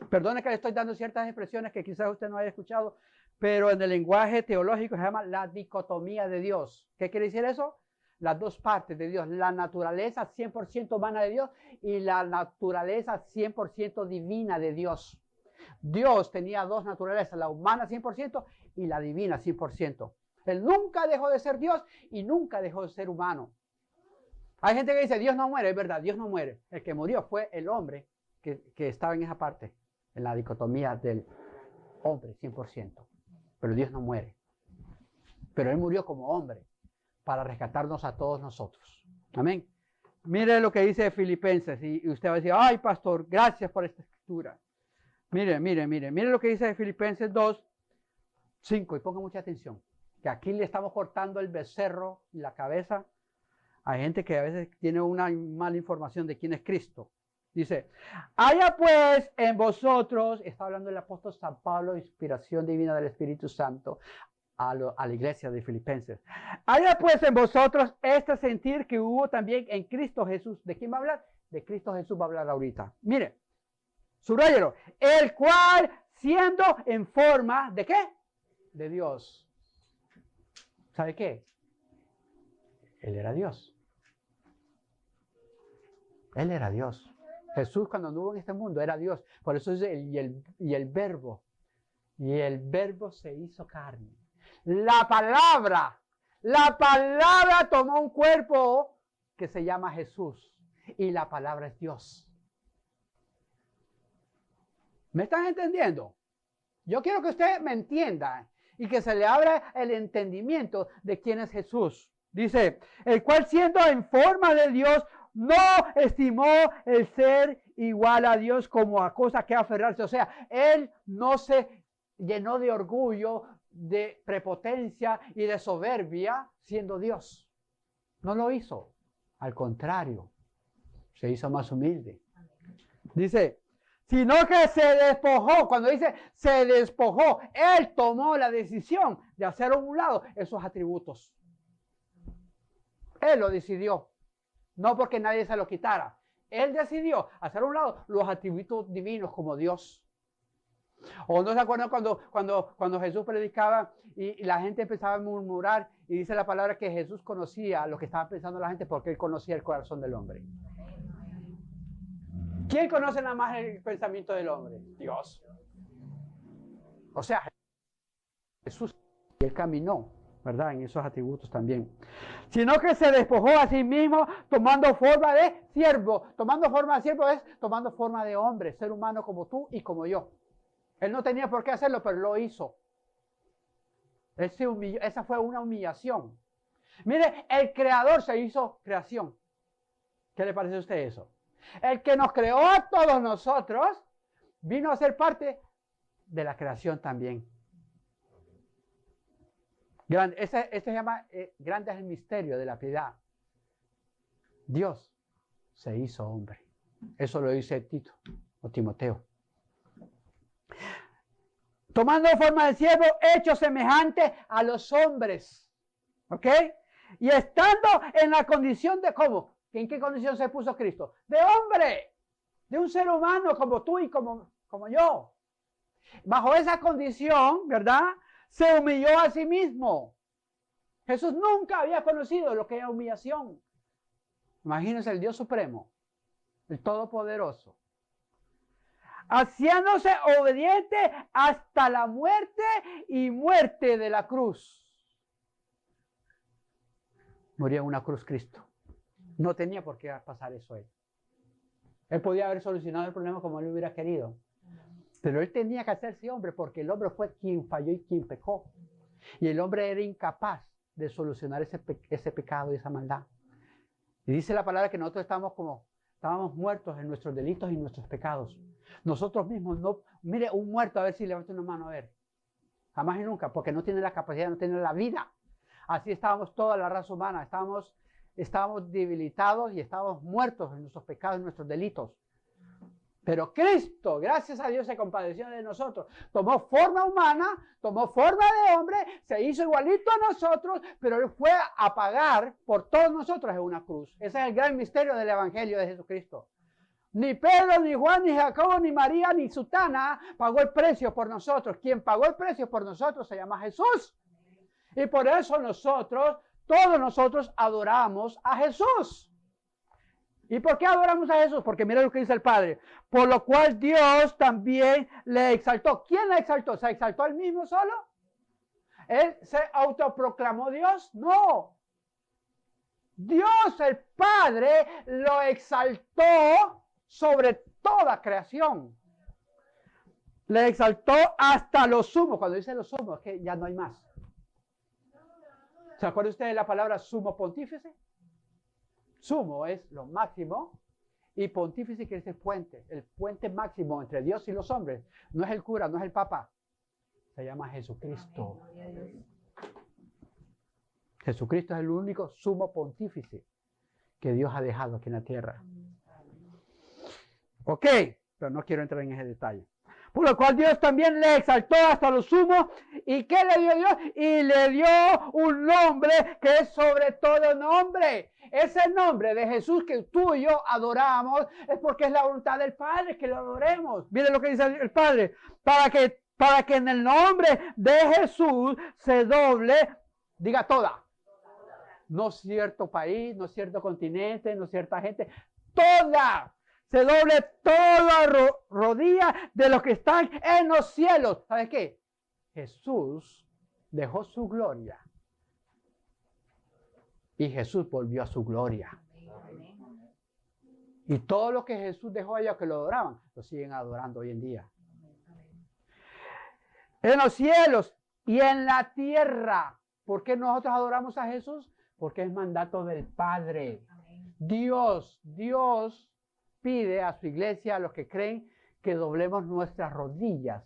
Speaker 1: Perdone que le estoy dando ciertas expresiones que quizás usted no haya escuchado, pero en el lenguaje teológico se llama la dicotomía de Dios. ¿Qué quiere decir eso? Las dos partes de Dios, la naturaleza 100% humana de Dios y la naturaleza 100% divina de Dios. Dios tenía dos naturalezas, la humana 100% y la divina 100%. Él nunca dejó de ser Dios y nunca dejó de ser humano. Hay gente que dice, Dios no muere, es verdad, Dios no muere. El que murió fue el hombre que estaba en esa parte, en la dicotomía del hombre 100%. Pero Dios no muere. Pero Él murió como hombre para rescatarnos a todos nosotros. Amén. Mire lo que dice Filipenses y usted va a decir, ay pastor, gracias por esta escritura. Mire lo que dice Filipenses 2, 5 y ponga mucha atención. Que aquí le estamos cortando el becerro y la cabeza. Hay gente que a veces tiene una mala información de quién es Cristo. Dice, haya pues en vosotros, está hablando el apóstol San Pablo, inspiración divina del Espíritu Santo, a la iglesia de Filipenses. Haya pues en vosotros este sentir que hubo también en Cristo Jesús. ¿De quién va a hablar? De Cristo Jesús va a hablar ahorita. Mire, subrayelo. El cual siendo en forma, ¿de qué? De Dios. ¿Sabe qué? Él era Dios. Él era Dios. Jesús cuando anduvo en este mundo era Dios. Por eso es el verbo. Y el verbo se hizo carne. La palabra tomó un cuerpo que se llama Jesús. Y la palabra es Dios. ¿Me están entendiendo? Yo quiero que usted me entienda y que se le abra el entendimiento de quién es Jesús. Dice, el cual siendo en forma de Dios, no estimó el ser igual a Dios como a cosa que aferrarse. O sea, él no se llenó de orgullo, de prepotencia y de soberbia siendo Dios. No lo hizo. Al contrario, se hizo más humilde. Dice, sino que se despojó. Cuando dice se despojó, él tomó la decisión de hacer a un lado esos atributos. Él lo decidió. No porque nadie se lo quitara. Él decidió hacer a un lado los atributos divinos como Dios. ¿O no se acuerdan cuando Jesús predicaba y la gente empezaba a murmurar y dice la palabra que Jesús conocía lo que estaba pensando la gente porque él conocía el corazón del hombre? ¿Quién conoce nada más el pensamiento del hombre? Dios. O sea, Jesús, él caminó, ¿verdad? En esos atributos también. Sino que se despojó a sí mismo tomando forma de siervo. Tomando forma de siervo es tomando forma de hombre, ser humano como tú y como yo. Él no tenía por qué hacerlo, pero lo hizo. Él se humilló. Esa fue una humillación. Mire, el creador se hizo creación. ¿Qué le parece a usted eso? El que nos creó a todos nosotros vino a ser parte de la creación también. Grande, este se llama, grande es el misterio de la piedad. Dios se hizo hombre. Eso lo dice Tito o Timoteo. Tomando forma de siervo, hecho semejante a los hombres. ¿Ok? Y estando en la condición de ¿cómo? ¿En qué condición se puso Cristo? De hombre, de un ser humano como tú y como yo. Bajo esa condición, ¿verdad? Se humilló a sí mismo. Jesús nunca había conocido lo que era humillación. Imagínense el Dios Supremo, el Todopoderoso, haciéndose obediente hasta la muerte y muerte de la cruz. Murió en una cruz Cristo. No tenía por qué pasar eso él. Él podía haber solucionado el problema como él hubiera querido. Pero él tenía que hacerse hombre porque el hombre fue quien falló y quien pecó. Y el hombre era incapaz de solucionar ese pecado y esa maldad. Y dice la palabra que nosotros estábamos muertos en nuestros delitos y nuestros pecados. Nosotros mismos no, mire, un muerto, a ver si levanta una mano, a ver. Jamás y nunca, porque no tiene la capacidad, no tiene la vida. Así estábamos toda la raza humana, estábamos debilitados y estábamos muertos en nuestros pecados y nuestros delitos. Pero Cristo, gracias a Dios, se compadeció de nosotros. Tomó forma humana, tomó forma de hombre, se hizo igualito a nosotros, pero Él fue a pagar por todos nosotros en una cruz. Ese es el gran misterio del Evangelio de Jesucristo. Ni Pedro, ni Juan, ni Jacobo, ni María, ni Sutana pagó el precio por nosotros. Quien pagó el precio por nosotros se llama Jesús. Y por eso todos nosotros adoramos a Jesús. ¿Y por qué adoramos a Jesús? Porque mira lo que dice el Padre. Por lo cual Dios también le exaltó. ¿Quién le exaltó? ¿Se exaltó él mismo solo? ¿Él se autoproclamó Dios? No. Dios el Padre lo exaltó sobre toda creación. Le exaltó hasta lo sumo. Cuando dice lo sumo es que ya no hay más. ¿Se acuerda usted de la palabra sumo pontífice? Sumo es lo máximo y pontífice quiere decir puente, el puente máximo entre Dios y los hombres. No es el cura, no es el papa, se llama Jesucristo. Jesucristo es el único sumo pontífice que Dios ha dejado aquí en la tierra. Ok, pero no quiero entrar en ese detalle. Por lo cual Dios también le exaltó hasta lo sumo. ¿Y qué le dio Dios? Y le dio un nombre que es sobre todo nombre. Ese nombre de Jesús que tú y yo adoramos es porque es la voluntad del Padre que lo adoremos. Miren lo que dice el Padre. Para que en el nombre de Jesús se doble, diga toda. No cierto país, no cierto continente, no cierta gente. Toda. Se doble toda rodilla de los que están en los cielos. ¿Sabes qué? Jesús dejó su gloria. Y Jesús volvió a su gloria. Y todo lo que Jesús dejó allá que lo adoraban, lo siguen adorando hoy en día. En los cielos y en la tierra. ¿Por qué nosotros adoramos a Jesús? Porque es mandato del Padre. Dios pide a su iglesia, a los que creen, que doblemos nuestras rodillas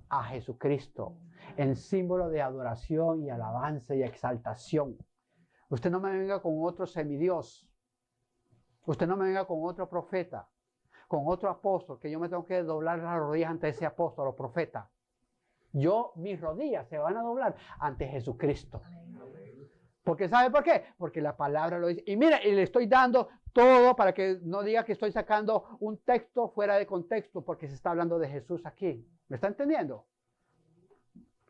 Speaker 1: a Jesucristo en símbolo de adoración y alabanza y exaltación. Usted no me venga con otro semidios. Usted no me venga con otro profeta, con otro apóstol, que yo me tengo que doblar las rodillas ante ese apóstol o profeta. Mis rodillas se van a doblar ante Jesucristo. Porque ¿sabe por qué? Porque la palabra lo dice. Y mira, y le estoy dando todo para que no diga que estoy sacando un texto fuera de contexto, porque se está hablando de Jesús aquí. ¿Me está entendiendo?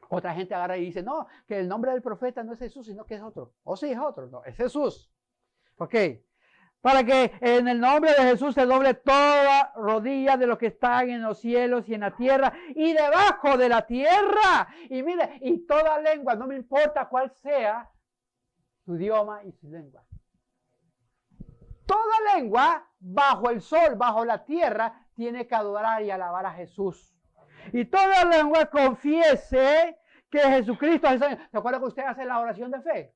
Speaker 1: Otra gente agarra y dice, no, que el nombre del profeta no es Jesús, sino que es otro. O sí, es otro. No, es Jesús. Ok. Para que en el nombre de Jesús se doble toda rodilla de los que están en los cielos y en la tierra y debajo de la tierra. Y mire, y toda lengua, no me importa cuál sea, su idioma y su lengua. Toda lengua bajo el sol, bajo la tierra, tiene que adorar y alabar a Jesús. Y toda lengua confiese que Jesucristo es el Señor. ¿Se acuerda que usted hace la oración de fe?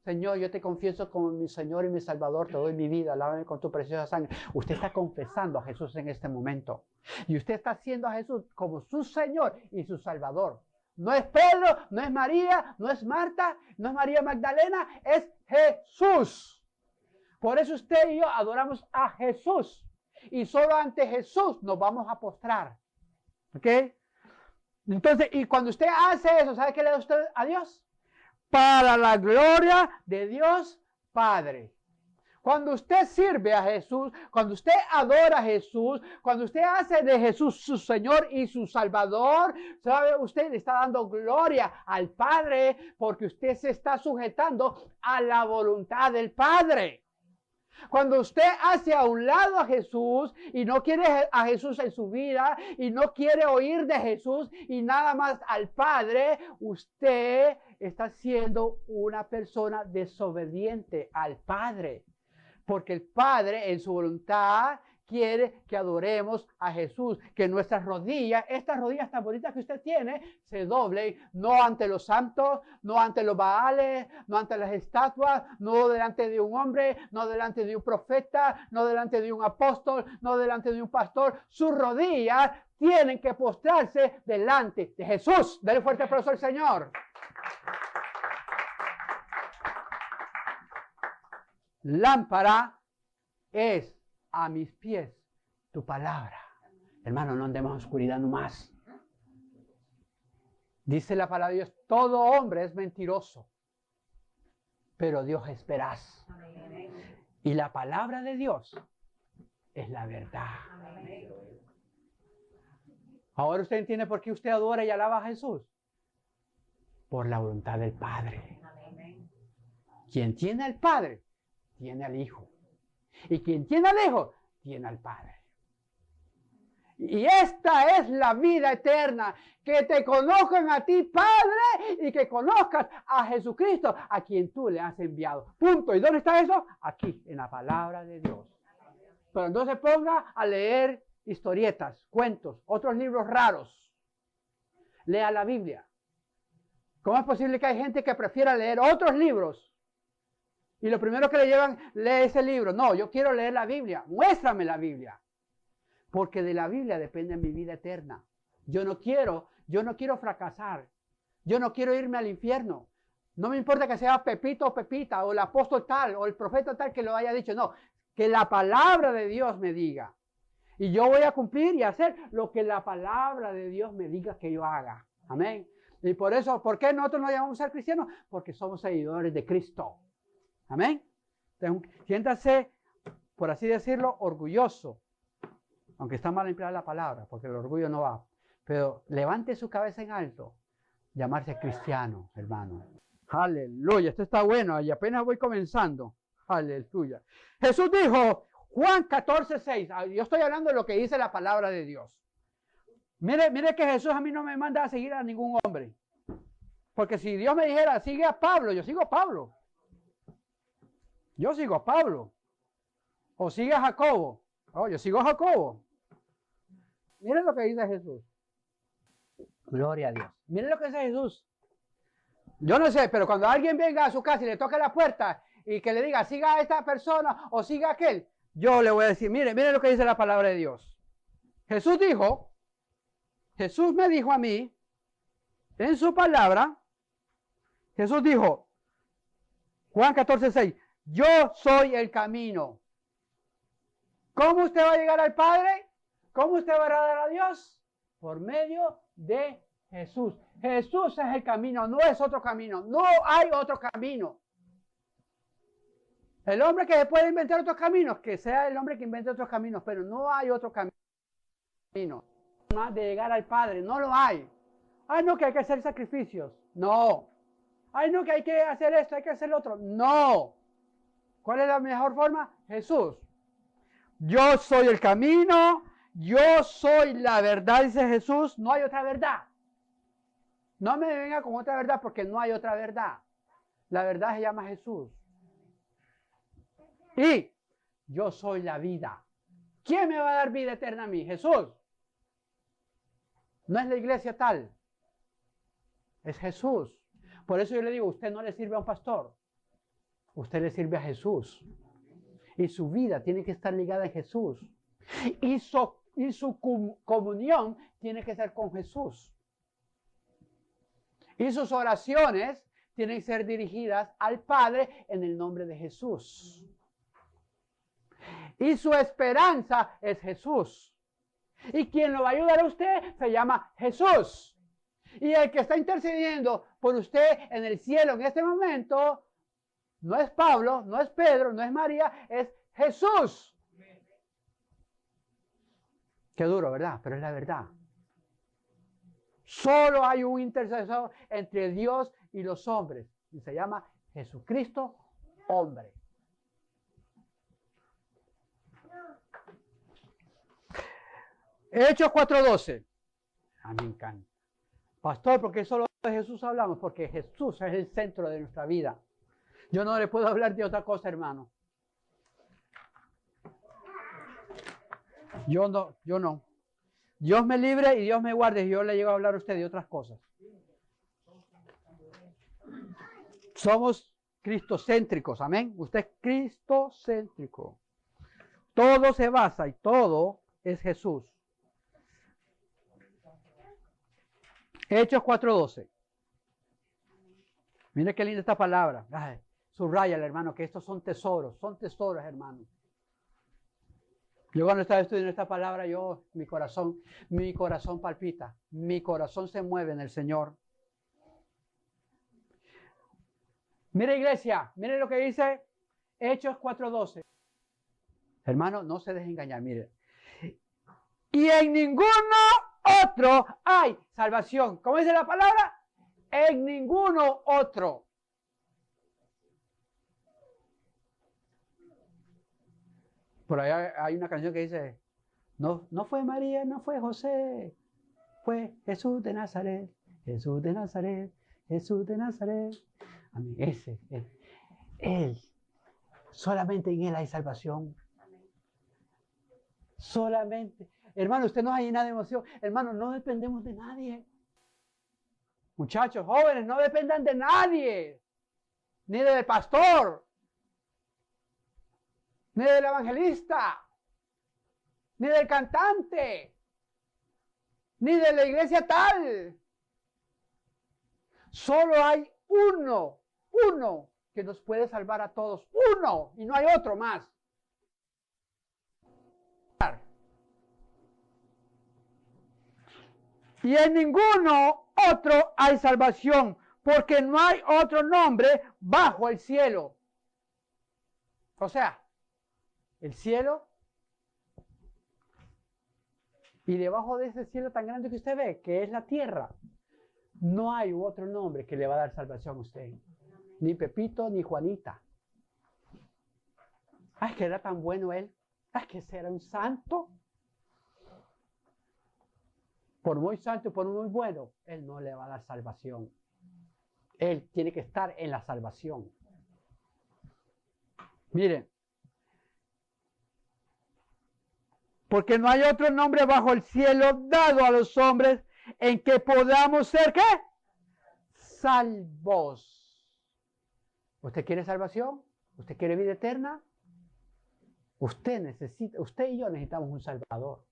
Speaker 1: Señor, yo te confieso como mi Señor y mi Salvador, te doy mi vida, lávame con tu preciosa sangre. Usted está confesando a Jesús en este momento. Y usted está haciendo a Jesús como su Señor y su Salvador. No es Pedro, no es María, no es Marta, no es María Magdalena, es Jesús. Por eso usted y yo adoramos a Jesús. Y solo ante Jesús nos vamos a postrar. ¿Ok? Entonces, y cuando usted hace eso, ¿sabe qué le da usted a Dios? Para la gloria de Dios Padre. Cuando usted sirve a Jesús, cuando usted adora a Jesús, cuando usted hace de Jesús su Señor y su Salvador, ¿sabe? Usted le está dando gloria al Padre porque usted se está sujetando a la voluntad del Padre. Cuando usted hace a un lado a Jesús y no quiere a Jesús en su vida y no quiere oír de Jesús y nada más al Padre, usted está siendo una persona desobediente al Padre. Porque el Padre en su voluntad quiere que adoremos a Jesús, que nuestras rodillas, estas rodillas tan bonitas que usted tiene, se doblen, no ante los santos, no ante los baales, no ante las estatuas, no delante de un hombre, no delante de un profeta, no delante de un apóstol, no delante de un pastor. Sus rodillas tienen que postrarse delante de Jesús. Dale fuerte aplauso al Señor. Lámpara es a mis pies tu palabra. Hermano, no andemos en oscuridad nomás. Dice la palabra de Dios, todo hombre es mentiroso, pero Dios es veraz. Y la palabra de Dios es la verdad. Ahora usted entiende por qué usted adora y alaba a Jesús. Por la voluntad del Padre. Quien tiene al Padre, tiene al Hijo. Y quien tiene al Hijo, tiene al Padre. Y esta es la vida eterna, que te conozcan a ti, Padre, y que conozcas a Jesucristo, a quien tú le has enviado. Punto. ¿Y dónde está eso? Aquí, en la palabra de Dios. Pero no se ponga a leer historietas, cuentos, otros libros raros. Lea la Biblia. ¿Cómo es posible que hay gente que prefiera leer otros libros? Y lo primero que le llevan, lee ese libro. No, yo quiero leer la Biblia. Muéstrame la Biblia. Porque de la Biblia depende mi vida eterna. Yo no quiero fracasar. Yo no quiero irme al infierno. No me importa que sea Pepito o Pepita, o el apóstol tal, o el profeta tal que lo haya dicho. No, que la palabra de Dios me diga. Y yo voy a cumplir y hacer lo que la palabra de Dios me diga que yo haga. Amén. Y por eso, ¿por qué nosotros nos llamamos a ser cristianos? Porque somos seguidores de Cristo. Amén. Entonces, siéntase, por así decirlo, orgulloso. Aunque está mal empleada la palabra, porque el orgullo no va. Pero levante su cabeza en alto. Llamarse cristiano, hermano. Aleluya, esto está bueno y apenas voy comenzando. Aleluya. Jesús dijo, Juan 14:6. Yo estoy hablando de lo que dice la palabra de Dios. Mire que Jesús a mí no me manda a seguir a ningún hombre. Porque si Dios me dijera, sigue a Pablo, yo sigo a Pablo. Yo sigo a Pablo. O sigue a Jacobo. Oh, yo sigo a Jacobo. Mire lo que dice Jesús. Gloria a Dios. Mire lo que dice Jesús. Yo no sé, pero cuando alguien venga a su casa y le toque la puerta y que le diga, siga a esta persona o siga a aquel, yo le voy a decir, mire lo que dice la palabra de Dios. Jesús me dijo a mí, en su palabra, Jesús dijo, Juan 14:6, yo soy el camino. ¿Cómo usted va a llegar al Padre? ¿Cómo usted va a agradar a Dios? Por medio de Jesús. Jesús es el camino, no es otro camino. No hay otro camino. El hombre que puede inventar otros caminos, que sea el hombre que invente otros caminos, pero no hay otro camino. Más de llegar al Padre, no lo hay. Ay, no, que hay que hacer sacrificios. No. Ay, no, que hay que hacer esto, hay que hacer lo otro. No. ¿Cuál es la mejor forma? Jesús. Yo soy el camino, yo soy la verdad, dice Jesús. No hay otra verdad. No me venga con otra verdad porque no hay otra verdad. La verdad se llama Jesús. Y yo soy la vida. ¿Quién me va a dar vida eterna a mí? Jesús. No es la iglesia tal. Es Jesús. Por eso yo le digo, usted no le sirve a un pastor. Usted le sirve a Jesús. Y su vida tiene que estar ligada a Jesús. Y su comunión tiene que ser con Jesús. Y sus oraciones tienen que ser dirigidas al Padre en el nombre de Jesús. Y su esperanza es Jesús. Y quien lo va a ayudar a usted se llama Jesús. Y el que está intercediendo por usted en el cielo en este momento no es Pablo, no es Pedro, no es María, es Jesús. Qué duro, ¿verdad? Pero es la verdad. Solo hay un intercesor entre Dios y los hombres. Y se llama Jesucristo, hombre. Hechos 4:12. A mí me encanta. Pastor, ¿por qué solo de Jesús hablamos? Porque Jesús es el centro de nuestra vida. Yo no le puedo hablar de otra cosa, hermano. Yo no. Dios me libre y Dios me guarde y yo le llego a hablar a usted de otras cosas. Somos cristocéntricos, amén. Usted es cristocéntrico. Todo se basa y todo es Jesús. Hechos 4:12. Mire qué linda esta palabra. Ay, subrayala, hermano, que estos son tesoros, hermano. Yo cuando estaba estudiando esta palabra, mi corazón palpita, mi corazón se mueve en el Señor. Mire, iglesia, mire lo que dice Hechos 4:12. Hermano, no se deje engañar, mire. Y en ninguno otro hay salvación. ¿Cómo dice la palabra? En ninguno otro. Por ahí hay una canción que dice, no fue María, no fue José, fue Jesús de Nazaret, Jesús de Nazaret, Jesús de Nazaret. A mí, Él, solamente en Él hay salvación. Solamente. Hermano, usted no hay nada de emoción. Hermano, no dependemos de nadie. Muchachos, jóvenes, no dependan de nadie. Ni del pastor. Ni del evangelista. Ni del cantante. Ni de la iglesia tal. Solo hay uno que nos puede salvar a todos. Uno. Y no hay otro más. Y en ninguno otro hay salvación, porque no hay otro nombre bajo el cielo. O sea, el cielo, y debajo de ese cielo tan grande que usted ve, que es la tierra, no hay otro nombre que le va a dar salvación a usted. Ni Pepito, ni Juanita. Ay, que era tan bueno él. Ay, que ese era un santo. Por muy santo y por muy bueno, él no le va a dar salvación. Él tiene que estar en la salvación. Miren. Porque no hay otro nombre bajo el cielo dado a los hombres en que podamos ser, ¿qué? Salvos. ¿Usted quiere salvación? ¿Usted quiere vida eterna? Usted y yo necesitamos un Salvador.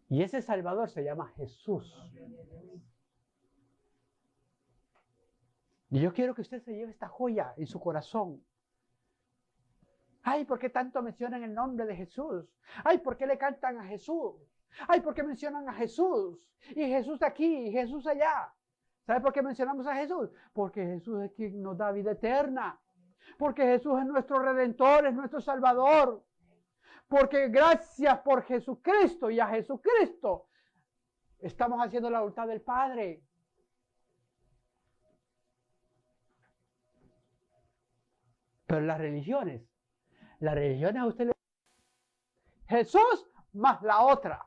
Speaker 1: Y ese Salvador se llama Jesús. Y yo quiero que usted se lleve esta joya en su corazón. Ay, ¿por qué tanto mencionan el nombre de Jesús? Ay, ¿por qué le cantan a Jesús? Ay, ¿por qué mencionan a Jesús? Y Jesús aquí, y Jesús allá. ¿Sabe por qué mencionamos a Jesús? Porque Jesús es quien nos da vida eterna. Porque Jesús es nuestro Redentor, es nuestro Salvador. Porque gracias por Jesucristo y a Jesucristo estamos haciendo la voluntad del Padre. Pero las religiones a usted le... Jesús más la otra.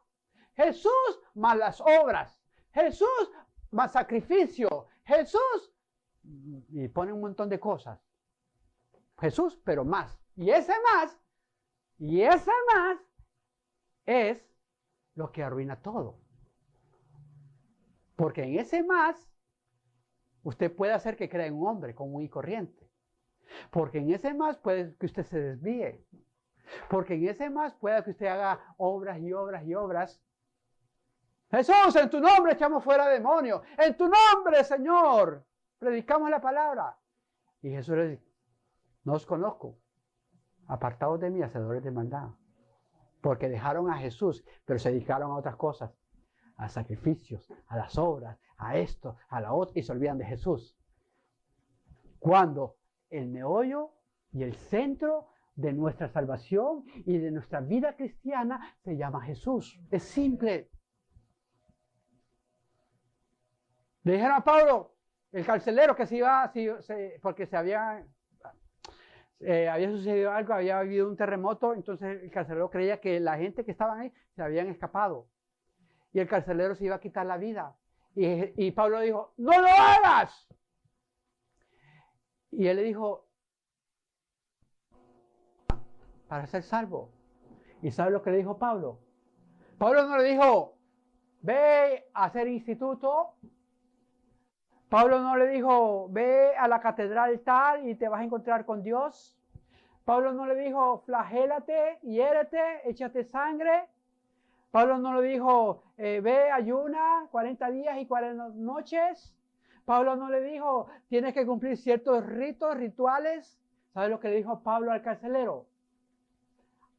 Speaker 1: Jesús más las obras. Jesús más sacrificio. Jesús... Y pone un montón de cosas. Jesús, pero más. Y ese más es lo que arruina todo. Porque en ese más, usted puede hacer que crea en un hombre común y corriente. Porque en ese más puede que usted se desvíe. Porque en ese más puede que usted haga obras y obras y obras. Jesús, en tu nombre echamos fuera demonios. En tu nombre, Señor, predicamos la palabra. Y Jesús le dice, no os conozco. Apartados de mí, hacedores de maldad. Porque dejaron a Jesús, pero se dedicaron a otras cosas. A sacrificios, a las obras, a esto, a la otra, y se olvidan de Jesús. Cuando el meollo y el centro de nuestra salvación y de nuestra vida cristiana se llama Jesús. Es simple. Le dijeron a Pablo, el carcelero, que se iba, porque había sucedido algo, había habido un terremoto, entonces el carcelero creía que la gente que estaban ahí se habían escapado. Y el carcelero se iba a quitar la vida. Y Pablo dijo, ¡no lo hagas! Y él le dijo, para ser salvo. ¿Y sabe lo que le dijo Pablo? Pablo no le dijo, ve a hacer instituto. Pablo no le dijo, ve a la catedral tal y te vas a encontrar con Dios. Pablo no le dijo, flagélate, hiérete, échate sangre. Pablo no le dijo, ve, ayuna 40 días y 40 noches. Pablo no le dijo, tienes que cumplir ciertos ritos, rituales. ¿Sabe lo que le dijo Pablo al carcelero?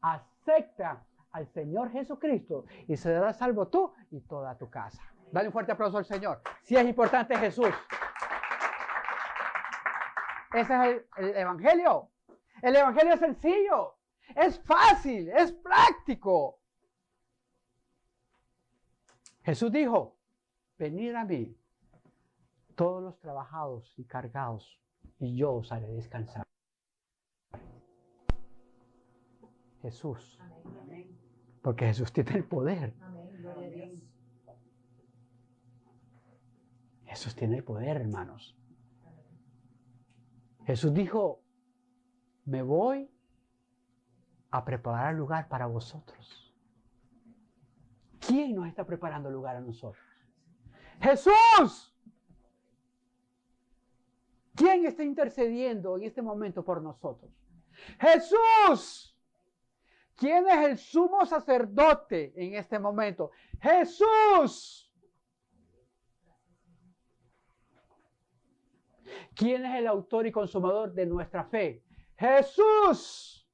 Speaker 1: Acepta al Señor Jesucristo y serás salvo tú y toda tu casa. Dale un fuerte aplauso al Señor. Si es importante Jesús. Ese es el Evangelio. El Evangelio es sencillo. Es fácil. Es práctico. Jesús dijo, venid a mí todos los trabajados y cargados y yo os haré descansar. Jesús. Porque Jesús tiene el poder. Jesús tiene el poder, hermanos. Jesús dijo, me voy a preparar lugar para vosotros. ¿Quién nos está preparando lugar a nosotros? ¡Jesús! ¿Quién está intercediendo en este momento por nosotros? ¡Jesús! ¿Quién es el sumo sacerdote en este momento? ¡Jesús! ¿Quién es el autor y consumador de nuestra fe? ¡Jesús!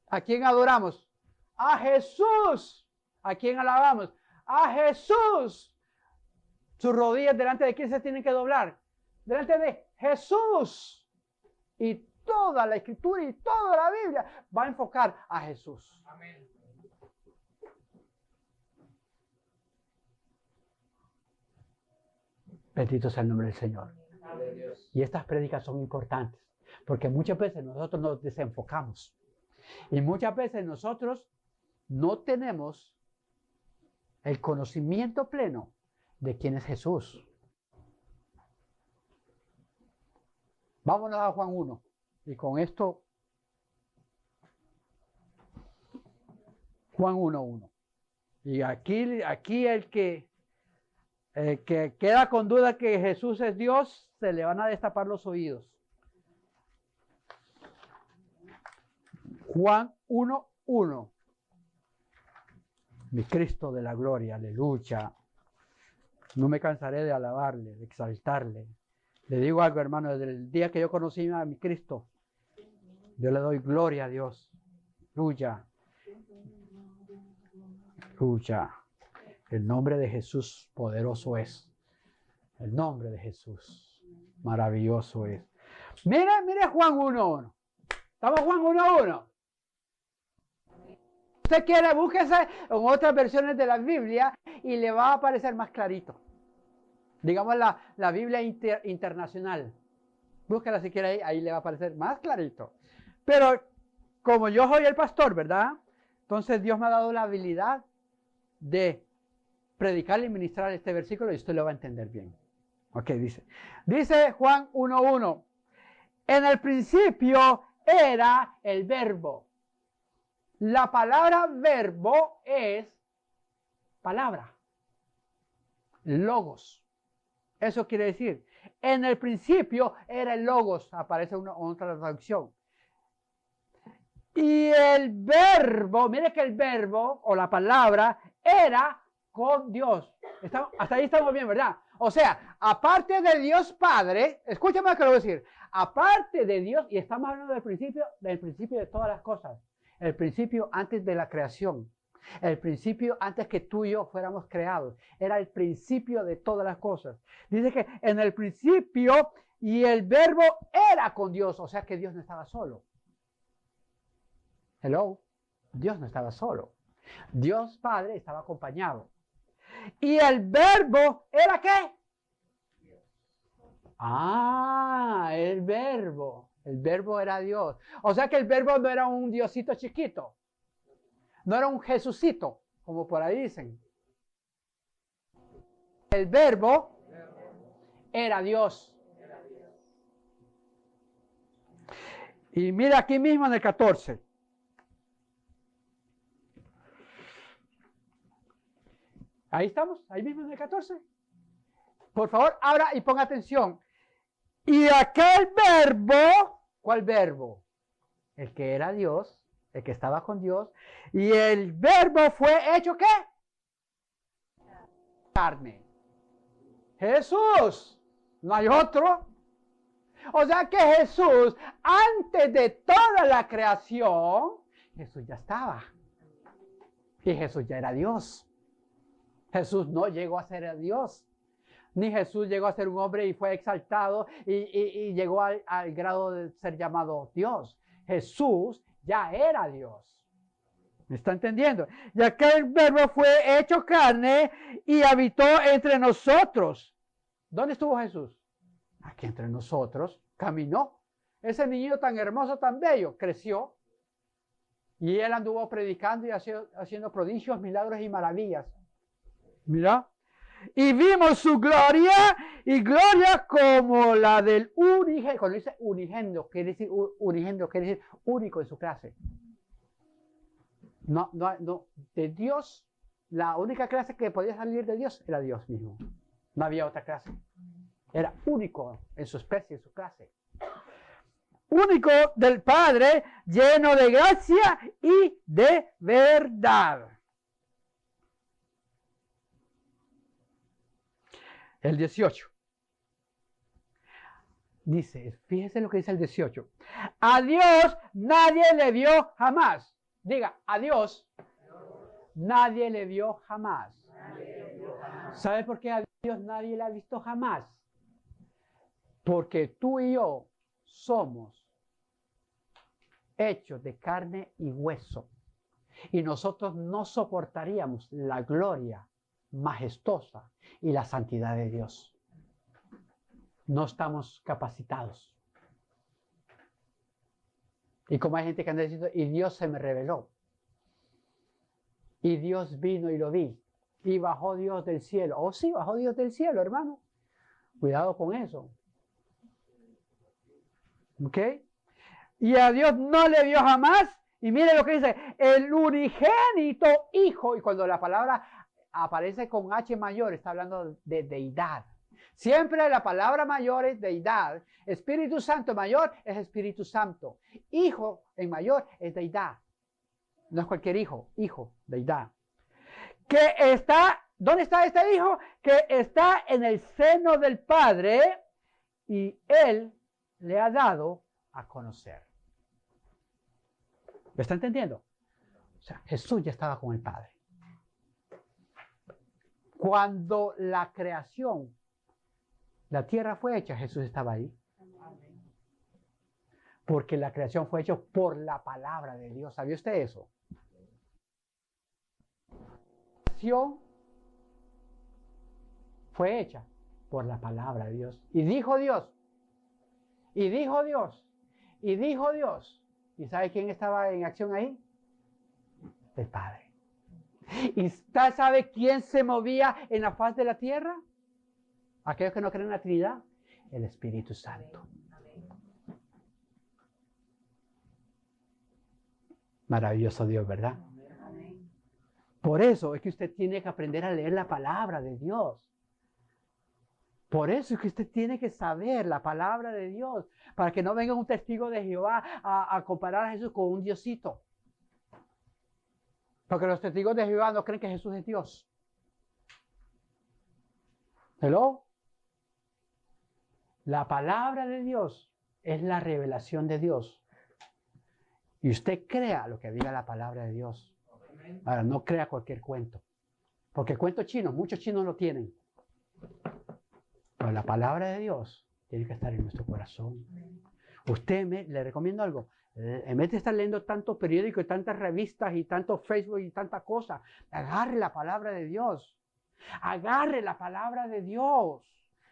Speaker 1: ¿A quién adoramos? ¡A Jesús! ¿A quién alabamos? a Jesús. Sus rodillas delante de quién se tienen que doblar. Delante de Jesús. Y toda la escritura y toda la Biblia va a enfocar a Jesús.
Speaker 2: Amén.
Speaker 1: Bendito sea el nombre del Señor.
Speaker 2: Amén.
Speaker 1: Y estas prédicas son importantes, porque muchas veces nosotros nos desenfocamos. Y muchas veces nosotros no tenemos el conocimiento pleno de quién es Jesús. Vámonos a Juan 1. Y con esto, Juan 1:1. Y aquí el que queda con duda que Jesús es Dios, se le van a destapar los oídos. Juan 1:1. Mi Cristo de la gloria, aleluya. No me cansaré de alabarle, de exaltarle. Le digo algo, hermano, desde el día que yo conocí a mi Cristo, yo le doy gloria a Dios. Aleluya. Aleluya. El nombre de Jesús poderoso es. El nombre de Jesús maravilloso es. Mire Juan 1:1. ¿Estamos Juan 1:1? Usted quiere, búsquese en otras versiones de la Biblia y le va a aparecer más clarito. Digamos la Biblia internacional. Búsquela si quiere ahí le va a aparecer más clarito. Pero como yo soy el pastor, ¿verdad? Entonces Dios me ha dado la habilidad de predicar y ministrar este versículo y usted lo va a entender bien. Ok, dice Juan 1:1. En el principio era el verbo. La palabra verbo es palabra. Logos. Eso quiere decir, en el principio era el logos, aparece otra traducción. Y el verbo, mire que el verbo o la palabra era con Dios. Hasta ahí estamos bien, ¿verdad? O sea, aparte de Dios Padre, escúchame lo que le voy a decir, aparte de Dios, y estamos hablando del principio de todas las cosas, el principio antes de la creación. El principio antes que tú y yo fuéramos creados. Era el principio de todas las cosas. Dice que en el principio y el verbo era con Dios. O sea que Dios no estaba solo. Hello. Dios no estaba solo. Dios Padre estaba acompañado. ¿Y el verbo era qué? El verbo. El verbo era Dios. O sea que el verbo no era un diosito chiquito. No era un Jesucito, como por ahí dicen. El verbo era Dios. Y mira aquí mismo en el 14. Ahí estamos, ahí mismo en el 14. Por favor, abra y ponga atención. Y aquel verbo, ¿cuál verbo? El que era Dios, el que estaba con Dios. Y el verbo fue hecho ¿qué? Carne. Jesús. No hay otro. O sea que Jesús, antes de toda la creación, Jesús ya estaba. Y Jesús ya era Dios. Jesús no llegó a ser Dios. Ni Jesús llegó a ser un hombre y fue exaltado y llegó al grado de ser llamado Dios. Jesús ya era Dios. ¿Me está entendiendo? Ya que el verbo fue hecho carne y habitó entre nosotros. ¿Dónde estuvo Jesús? Aquí entre nosotros. Caminó. Ese niño tan hermoso, tan bello, creció. Y él anduvo predicando y haciendo prodigios, milagros y maravillas. Mira. Y vimos su gloria, y gloria como la del unigénito. Cuando dice unigénito, quiere decir único en su clase. No, de Dios, la única clase que podía salir de Dios era Dios mismo. No había otra clase. Era único en su especie, en su clase. Único del Padre, lleno de gracia y de verdad. El 18. Dice, fíjese lo que dice el 18. A Dios nadie le vio jamás. Diga, a Dios nadie le vio jamás. ¿Sabe por qué a Dios nadie le ha visto jamás? Porque tú y yo somos hechos de carne y hueso. Y nosotros no soportaríamos la gloria majestuosa y la santidad de Dios. No estamos capacitados. Y como hay gente que anda diciendo, y Dios se me reveló. Y Dios vino y lo vi. Y bajó Dios del cielo. Oh, sí, bajó Dios del cielo, hermano. Cuidado con eso. ¿Ok? Y a Dios no le vio jamás. Y mire lo que dice, el unigénito Hijo. Y cuando la palabra aparece con H mayor, está hablando de deidad. Siempre la palabra mayor es deidad. Espíritu Santo mayor es Espíritu Santo. Hijo en mayor es deidad. No es cualquier hijo, deidad. Que está, ¿dónde está este hijo? Que está en el seno del Padre y Él le ha dado a conocer. ¿Me está entendiendo? O sea, Jesús ya estaba con el Padre. Cuando la creación, la tierra fue hecha, Jesús estaba ahí. Porque la creación fue hecha por la palabra de Dios. ¿Sabía usted eso? La creación fue hecha por la palabra de Dios. Y dijo Dios. Y dijo Dios. Y dijo Dios. ¿Y sabe quién estaba en acción ahí? El Padre. ¿Y usted sabe quién se movía en la faz de la tierra? Aquellos que no creen en la Trinidad. El Espíritu Santo. Maravilloso Dios, ¿verdad? Por eso es que usted tiene que aprender a leer la palabra de Dios. Por eso es que usted tiene que saber la palabra de Dios, para que no venga un testigo de Jehová a comparar a Jesús con un diosito. Porque los testigos de Jehová no creen que Jesús es Dios. ¿Hello? La palabra de Dios es la revelación de Dios. Y usted crea lo que diga la palabra de Dios. Ahora, no crea cualquier cuento. Porque cuentos chinos, muchos chinos lo tienen. Pero la palabra de Dios tiene que estar en nuestro corazón. Usted, le recomiendo algo. En vez de estar leyendo tantos periódicos y tantas revistas y tantos Facebook y tantas cosas, agarre la palabra de Dios. Agarre la palabra de Dios.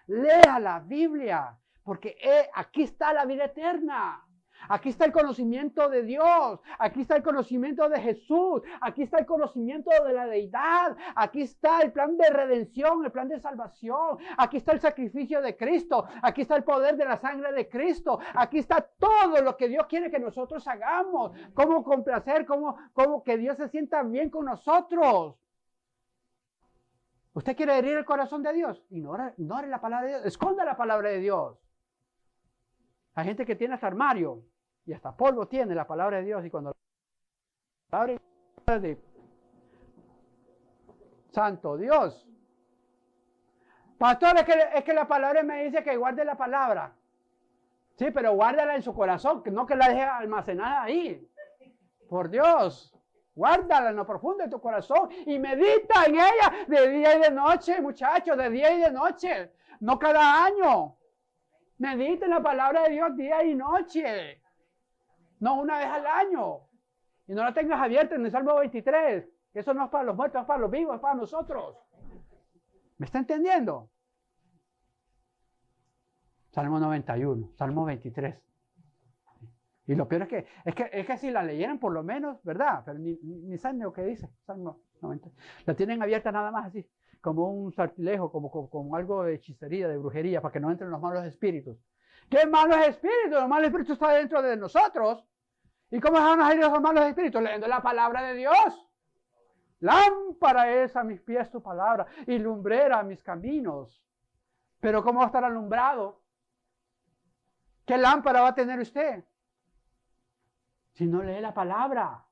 Speaker 1: Lea la Biblia. Porque aquí está la vida eterna. Aquí está el conocimiento de Dios, aquí está el conocimiento de Jesús, aquí está el conocimiento de la deidad, aquí está el plan de redención, el plan de salvación, aquí está el sacrificio de Cristo, aquí está el poder de la sangre de Cristo, aquí está todo lo que Dios quiere que nosotros hagamos, cómo complacer, cómo que Dios se sienta bien con nosotros. ¿Usted quiere herir el corazón de Dios? Ignore la palabra de Dios, esconda la palabra de Dios. Hay gente que tiene hasta armario y hasta polvo tiene la palabra de Dios y cuando la abre de Santo Dios. Pastor, es que la palabra me dice que guarde la palabra. Sí, pero guárdala en su corazón, que no que la deje almacenada ahí. Por Dios, guárdala en lo profundo de tu corazón y medita en ella de día y de noche, muchachos, de día y de noche, no cada año. Medita en la palabra de Dios día y noche. No una vez al año. Y no la tengas abierta en el Salmo 23. Que eso no es para los muertos, es para los vivos, es para nosotros. ¿Me está entendiendo? Salmo 91, Salmo 23. Y lo peor es que si la leyeran por lo menos, ¿verdad? Pero ni saben lo que dice. Salmo 90. La tienen abierta nada más así. Como un sortilegio, como algo de hechicería, de brujería, para que no entren los malos espíritus. ¿Qué malos espíritus? Los malos espíritus están dentro de nosotros. ¿Y cómo van a ir los malos espíritus? Leyendo la palabra de Dios. Lámpara es a mis pies tu palabra y lumbrera a mis caminos. Pero ¿cómo va a estar alumbrado? ¿Qué lámpara va a tener usted? Si no lee la palabra.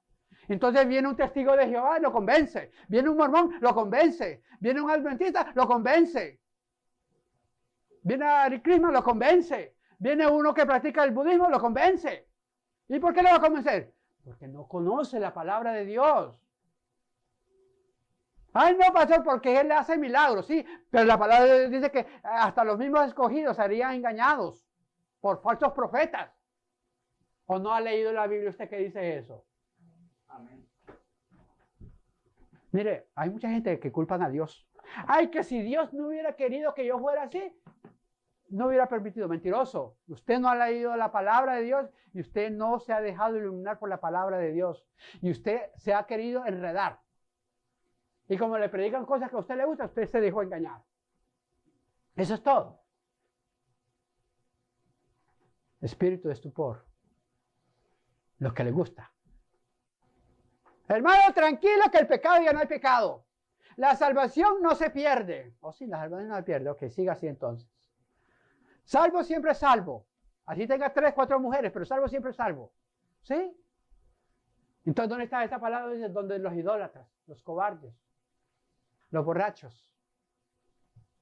Speaker 1: Entonces viene un testigo de Jehová y lo convence. Viene un mormón, lo convence. Viene un adventista, lo convence. Viene a Hare Krishna, lo convence. Viene uno que practica el budismo, lo convence. ¿Y por qué lo va a convencer? Porque no conoce la palabra de Dios. Ay, no, pastor, porque Él le hace milagros, sí, pero la palabra de Dios dice que hasta los mismos escogidos serían engañados por falsos profetas. ¿O no ha leído la Biblia usted que dice eso? Amén. Mire, hay mucha gente que culpan a Dios. Ay, que si Dios no hubiera querido que yo fuera así, no hubiera permitido. Mentiroso. Usted no ha leído la palabra de Dios y usted no se ha dejado iluminar por la palabra de Dios. Y usted se ha querido enredar. Y como le predican cosas que a usted le gusta, usted se dejó engañar. Eso es todo. Espíritu de estupor. Lo que le gusta. Hermano, tranquilo que el pecado ya no hay pecado. La salvación no se pierde. Oh, sí, la salvación no se pierde. Ok, siga así entonces. Salvo siempre es salvo. Así tenga 3, 4 mujeres, pero salvo siempre es salvo. ¿Sí? Entonces, ¿dónde está esta palabra? Dice, donde los idólatras, los cobardes, los borrachos,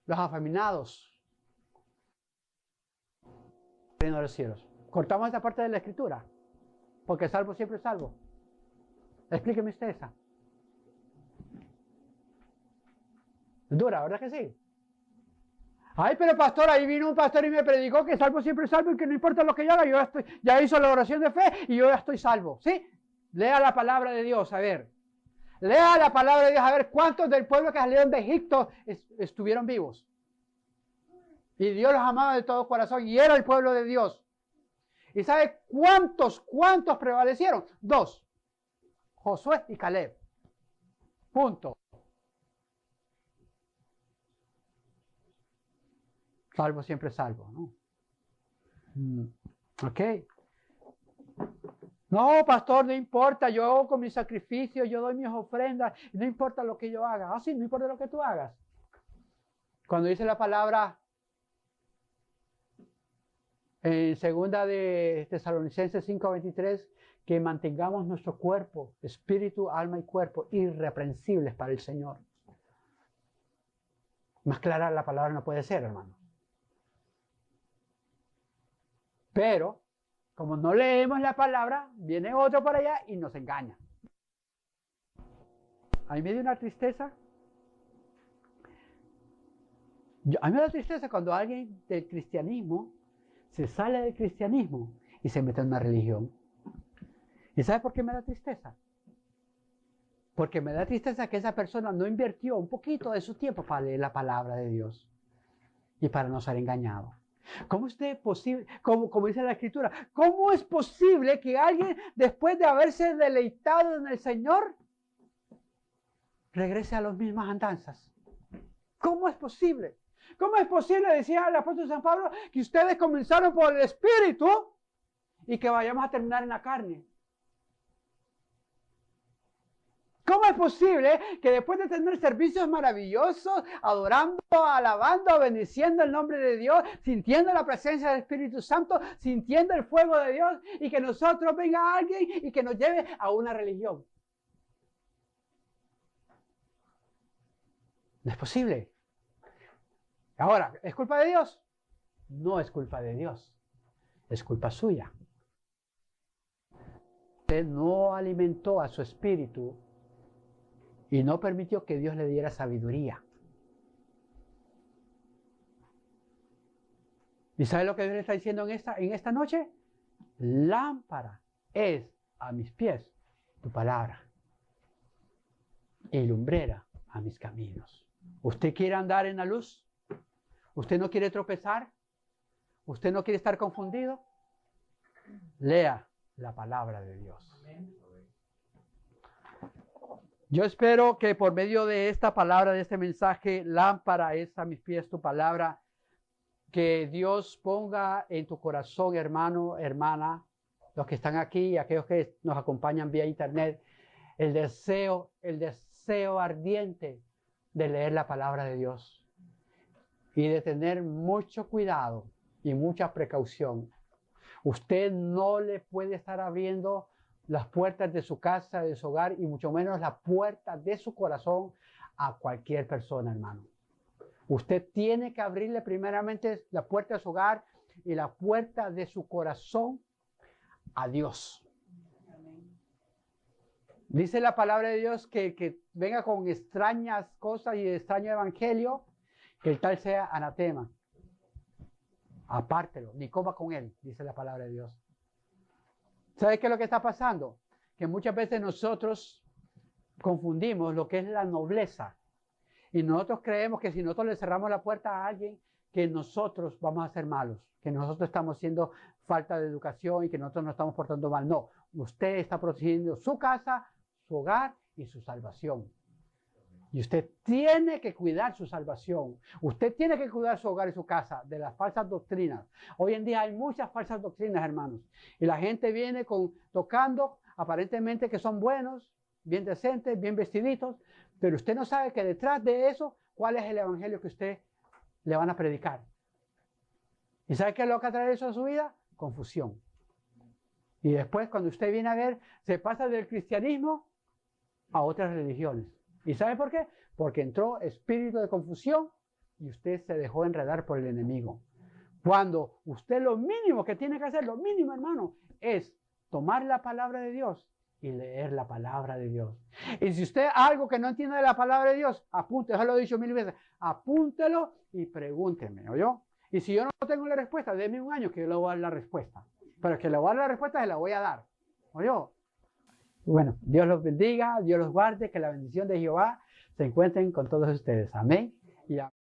Speaker 1: los afeminados, reino de los cielos. Cortamos esta parte de la escritura, porque salvo siempre es salvo. Explíqueme usted esa. Dura, ¿verdad que sí? Ay, pero pastor, ahí vino un pastor y me predicó que salvo siempre es salvo y que no importa lo que yo haga, ya hizo la oración de fe y yo ya estoy salvo. ¿Sí? Lea la palabra de Dios, a ver. Lea la palabra de Dios, a ver cuántos del pueblo que salieron de Egipto estuvieron vivos. Y Dios los amaba de todo corazón y era el pueblo de Dios. ¿Y sabe cuántos prevalecieron? 2. Josué y Caleb. Punto. Salvo siempre salvo, ¿no? Ok. No, pastor, no importa, yo con mi sacrificio, yo doy mis ofrendas, no importa lo que yo haga. Ah, sí, no importa lo que tú hagas. Cuando dice la palabra en segunda de Tesalonicenses 5:23, que mantengamos nuestro cuerpo, espíritu, alma y cuerpo irreprensibles para el Señor. Más clara la palabra no puede ser, hermano. Pero, como no leemos la palabra, viene otro por allá y nos engaña. A mí me dio una tristeza. A mí me da tristeza cuando alguien del cristianismo se sale del cristianismo y se mete en una religión. ¿Y sabe por qué me da tristeza? Porque me da tristeza que esa persona no invirtió un poquito de su tiempo para leer la palabra de Dios y para no ser engañado. ¿Cómo es posible, como dice la Escritura, cómo es posible que alguien, después de haberse deleitado en el Señor, regrese a las mismas andanzas? ¿Cómo es posible? ¿Cómo es posible, decía el apóstol San Pablo, que ustedes comenzaron por el Espíritu y que vayamos a terminar en la carne? ¿Cómo es posible que después de tener servicios maravillosos, adorando, alabando, bendiciendo el nombre de Dios, sintiendo la presencia del Espíritu Santo, sintiendo el fuego de Dios, y que nosotros venga alguien y que nos lleve a una religión? No es posible. Ahora, ¿es culpa de Dios? No es culpa de Dios. Es culpa suya. Usted no alimentó a su espíritu y no permitió que Dios le diera sabiduría. ¿Y sabe lo que Dios le está diciendo en esta noche? Lámpara es a mis pies tu palabra y lumbrera a mis caminos. ¿Usted quiere andar en la luz? ¿Usted no quiere tropezar? ¿Usted no quiere estar confundido? Lea la palabra de Dios. Yo espero que por medio de esta palabra, de este mensaje, lámpara es a mis pies tu palabra, que Dios ponga en tu corazón, hermano, hermana, los que están aquí y aquellos que nos acompañan vía internet, el deseo ardiente de leer la palabra de Dios y de tener mucho cuidado y mucha precaución. Usted no le puede estar abriendo las puertas de su casa, de su hogar y mucho menos la puerta de su corazón a cualquier persona, hermano. Usted tiene que abrirle primeramente la puerta de su hogar y la puerta de su corazón a Dios. Dice la palabra de Dios que venga con extrañas cosas y extraño evangelio, que el tal sea anatema. Apártelo, ni coma con él, dice la palabra de Dios. ¿Sabe qué es lo que está pasando? Que muchas veces nosotros confundimos lo que es la nobleza. Y nosotros creemos que si nosotros le cerramos la puerta a alguien, que nosotros vamos a ser malos, que nosotros estamos haciendo falta de educación y que nosotros nos estamos portando mal. No, usted está protegiendo su casa, su hogar y su salvación. Y usted tiene que cuidar su salvación. Usted tiene que cuidar su hogar y su casa de las falsas doctrinas. Hoy en día hay muchas falsas doctrinas, hermanos. Y la gente viene tocando, aparentemente que son buenos, bien decentes, bien vestiditos, pero usted no sabe que detrás de eso, cuál es el evangelio que usted le van a predicar. ¿Y sabe qué es lo que trae eso a su vida? Confusión. Y después, cuando usted viene a ver, se pasa del cristianismo a otras religiones. ¿Y sabe por qué? Porque entró espíritu de confusión y usted se dejó enredar por el enemigo. Cuando usted lo mínimo que tiene que hacer, lo mínimo, hermano, es tomar la palabra de Dios y leer la palabra de Dios. Y si usted algo que no entiende de la palabra de Dios, apúntelo, eso lo he dicho 1000 veces, apúntelo y pregúnteme, ¿oyó? Y si yo no tengo la respuesta, déme un año que yo le voy a dar la respuesta. Pero que le voy a dar la respuesta, se la voy a dar, ¿oyó? Bueno, Dios los bendiga, Dios los guarde, que la bendición de Jehová se encuentren con todos ustedes. Amén. Y amén.